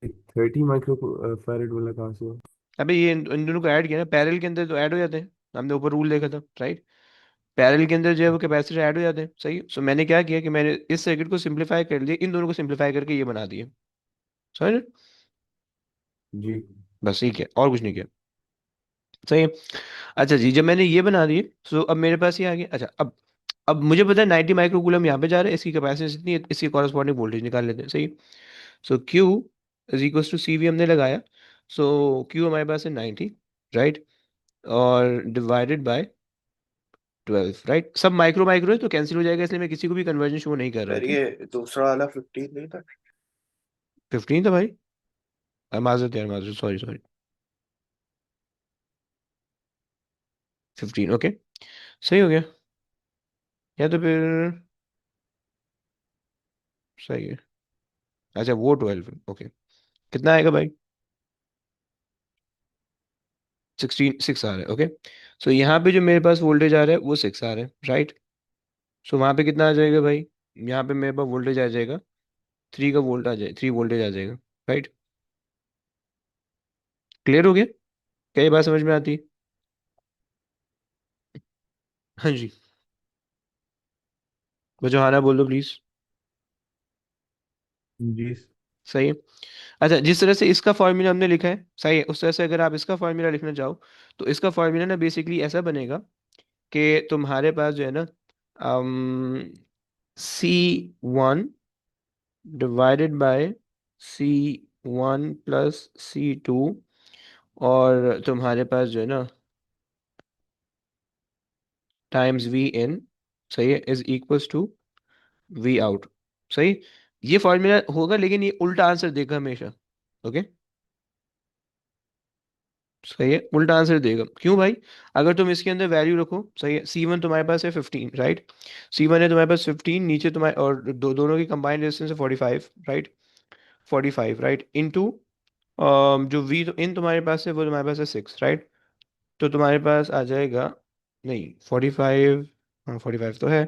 [SPEAKER 2] 30 माइक्रो फैरेड वाला कहाँ से हुआ?
[SPEAKER 1] अबे ये इन दोनों को ऐड किया ना, पैरेलल के अंदर तो ऐड हो जाते हैं, हमने ऊपर रूल देखा था, राइट। पैरेलल के अंदर जो है वो कैपेसिटर ऐड हो जाते हैं, सही। सो मैंने क्या किया कि मैंने इस सर्किट को सिंपलीफाई कर लिया, इन दोनों को सिंपलीफाई करके ये बना दिए, समझ?
[SPEAKER 2] जी
[SPEAKER 1] बस ये किया, और कुछ नहीं किया, सही है। अच्छा जी, जब मैंने ये बना दिए, सो अब मेरे पास ये आ गया। अच्छा, अब मुझे पता है 90 माइक्रो कूलम यहाँ पे जा रहा है, इसकी कैपेसिटी इतनी है, इसकी कॉरस्पॉन्डिंग वोल्टेज निकाल लेते हैं, सही। So Q is equal to C V हमने लगाया। सो Q हमारे पास है 90, राइट, और डिवाइडेड बाय 12, राइट। सब माइक्रो माइक्रो है तो कैंसिल हो जाएगा, इसलिए मैं किसी को भी कन्वर्जन शो नहीं कर रहा।
[SPEAKER 7] फिर
[SPEAKER 1] ओके,
[SPEAKER 7] ये दूसरा वाला 15 नहीं था?
[SPEAKER 1] 15 था भाई। माजरत यार, माजरत, सॉरी सॉरी, 15। ओके, सही हो गया, या तो फिर सही है। अच्छा, वो 12 है, ओके। कितना आएगा भाई? 6 आ रहा है, ओके। सो यहाँ पे जो मेरे पास वोल्टेज आ रहा है वो 6 आ रहा है, राइट। सो वहाँ पे कितना आ जाएगा भाई? यहाँ पे मेरे पास वोल्टेज आ जाएगा 3 का वोल्ट आ जाए 3 वोल्टेज आ जाएगा, राइट। क्लियर हो गया? क्या ये बात समझ में आती है? हाँ जी, बच्चों हाँ ना बोल दो प्लीज।
[SPEAKER 2] जी
[SPEAKER 1] सही है। अच्छा, जिस तरह से इसका फॉर्मूला हमने लिखा है, सही है, उस तरह से अगर आप इसका फॉर्मूला लिखना चाहो तो इसका फॉर्मूला ना बेसिकली ऐसा बनेगा कि तुम्हारे पास जो है ना C1 divided by C1 plus C2, और तुम्हारे पास जो है ना टाइम्स वी इन, सही है, is equals to V out, सही। ये फॉर्मूला होगा लेकिन ये उल्टा आंसर देगा हमेशा, ओके। सही है, उल्टा आंसर देगा, क्यों भाई? अगर तुम इसके अंदर वैल्यू रखो, सही है, C1 तुम्हारे पास है 15, राइट। C1 है तुम्हारे पास 15, नीचे तुम्हारे और दोनों की कंबाइंड रेजिस्टेंस है 45, राइट, 45, राइट, इनटू जो V तो इन तुम्हारे पास है वो तुम्हारे पास है 6, राइट। तो तुम्हारे पास आ जाएगा, नहीं 45, हाँ 45 तो है।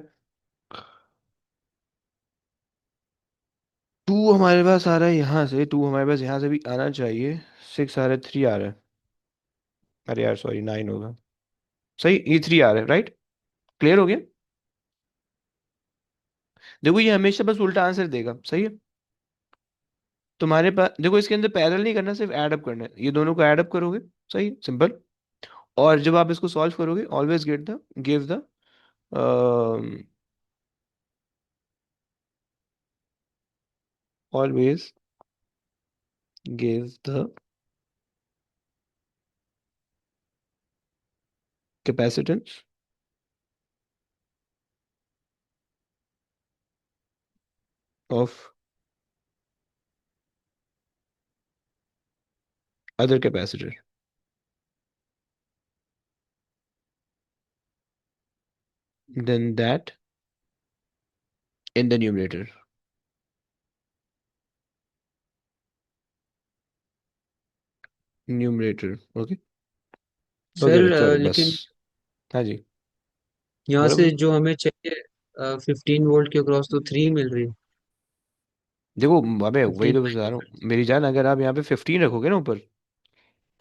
[SPEAKER 1] 2 हमारे पास आ रहा है यहाँ से, 2 हमारे पास यहाँ से भी आना चाहिए, 6 आ रहा है, 3 आ रहा है, अरे यार सॉरी 9 होगा, सही, E3 आ रहा है, राइट? क्लियर हो गया? देखो ये हमेशा बस उल्टा आंसर देगा, सही है। तुम्हारे पास देखो, इसके अंदर पैरेलल नहीं करना, सिर्फ ऐड अप करना है, ये दोनों को ऐड अप करोगे, सही, सिंपल। और जब आप इसको सॉल्व करोगे, always get the give the always give the capacitance of other capacitor, then that in the numerator. Numerator, okay, हो गया
[SPEAKER 3] सर
[SPEAKER 1] भाई, चलो बस।
[SPEAKER 3] लेकिन
[SPEAKER 1] हाँ जी,
[SPEAKER 3] यहाँ
[SPEAKER 1] बोलो
[SPEAKER 3] से
[SPEAKER 1] बोलो।
[SPEAKER 3] जो हमें चाहिए 15 वोल्ट के अक्रॉस तो 3 मिल रही है।
[SPEAKER 1] देखो अबे वही तो बता रहा हूँ
[SPEAKER 3] 15
[SPEAKER 1] मेरी जान, अगर आप यहाँ पे 15 रखोगे ना ऊपर,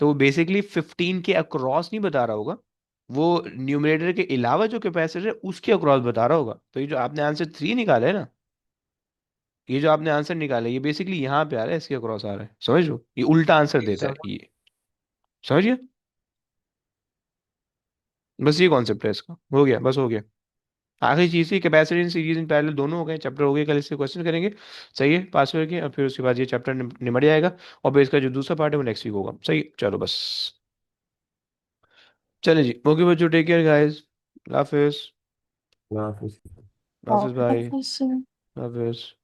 [SPEAKER 1] तो वो बेसिकली 15 के अक्रॉस नहीं बता रहा होगा, वो न्यूमरेटर के अलावा जो कैपेसिटर है उसके अक्रॉस बता रहा होगा। तो ये जो आपने आंसर 3 निकाला है ना, ये जो आपने आंसर निकाला है, ये बेसिकली यहाँ पे आ रहा है, इसके अक्रॉस आ रहा है, समझ लो, ये उल्टा आंसर देता है ये, समझ गया? बस ये कॉन्सेप्ट है इसका, हो गया, बस हो गया। आखिरी चीज थी capacity in series in parallel, दोनों हो गए, चैप्टर हो गए, कल इससे क्वेश्चन करेंगे, सही है, पास करके, और फिर उसके बाद ये चैप्टर निमट जाएगा, और फिर इसका जो दूसरा पार्ट है वो नेक्स्ट वीक होगा, सही, चलो बस। चले जी, ओके बच्चों, टेक केयर गाइस, हाफिज,
[SPEAKER 2] वाह,
[SPEAKER 1] हाफिज भाई,
[SPEAKER 5] Officer.
[SPEAKER 1] हाफिज।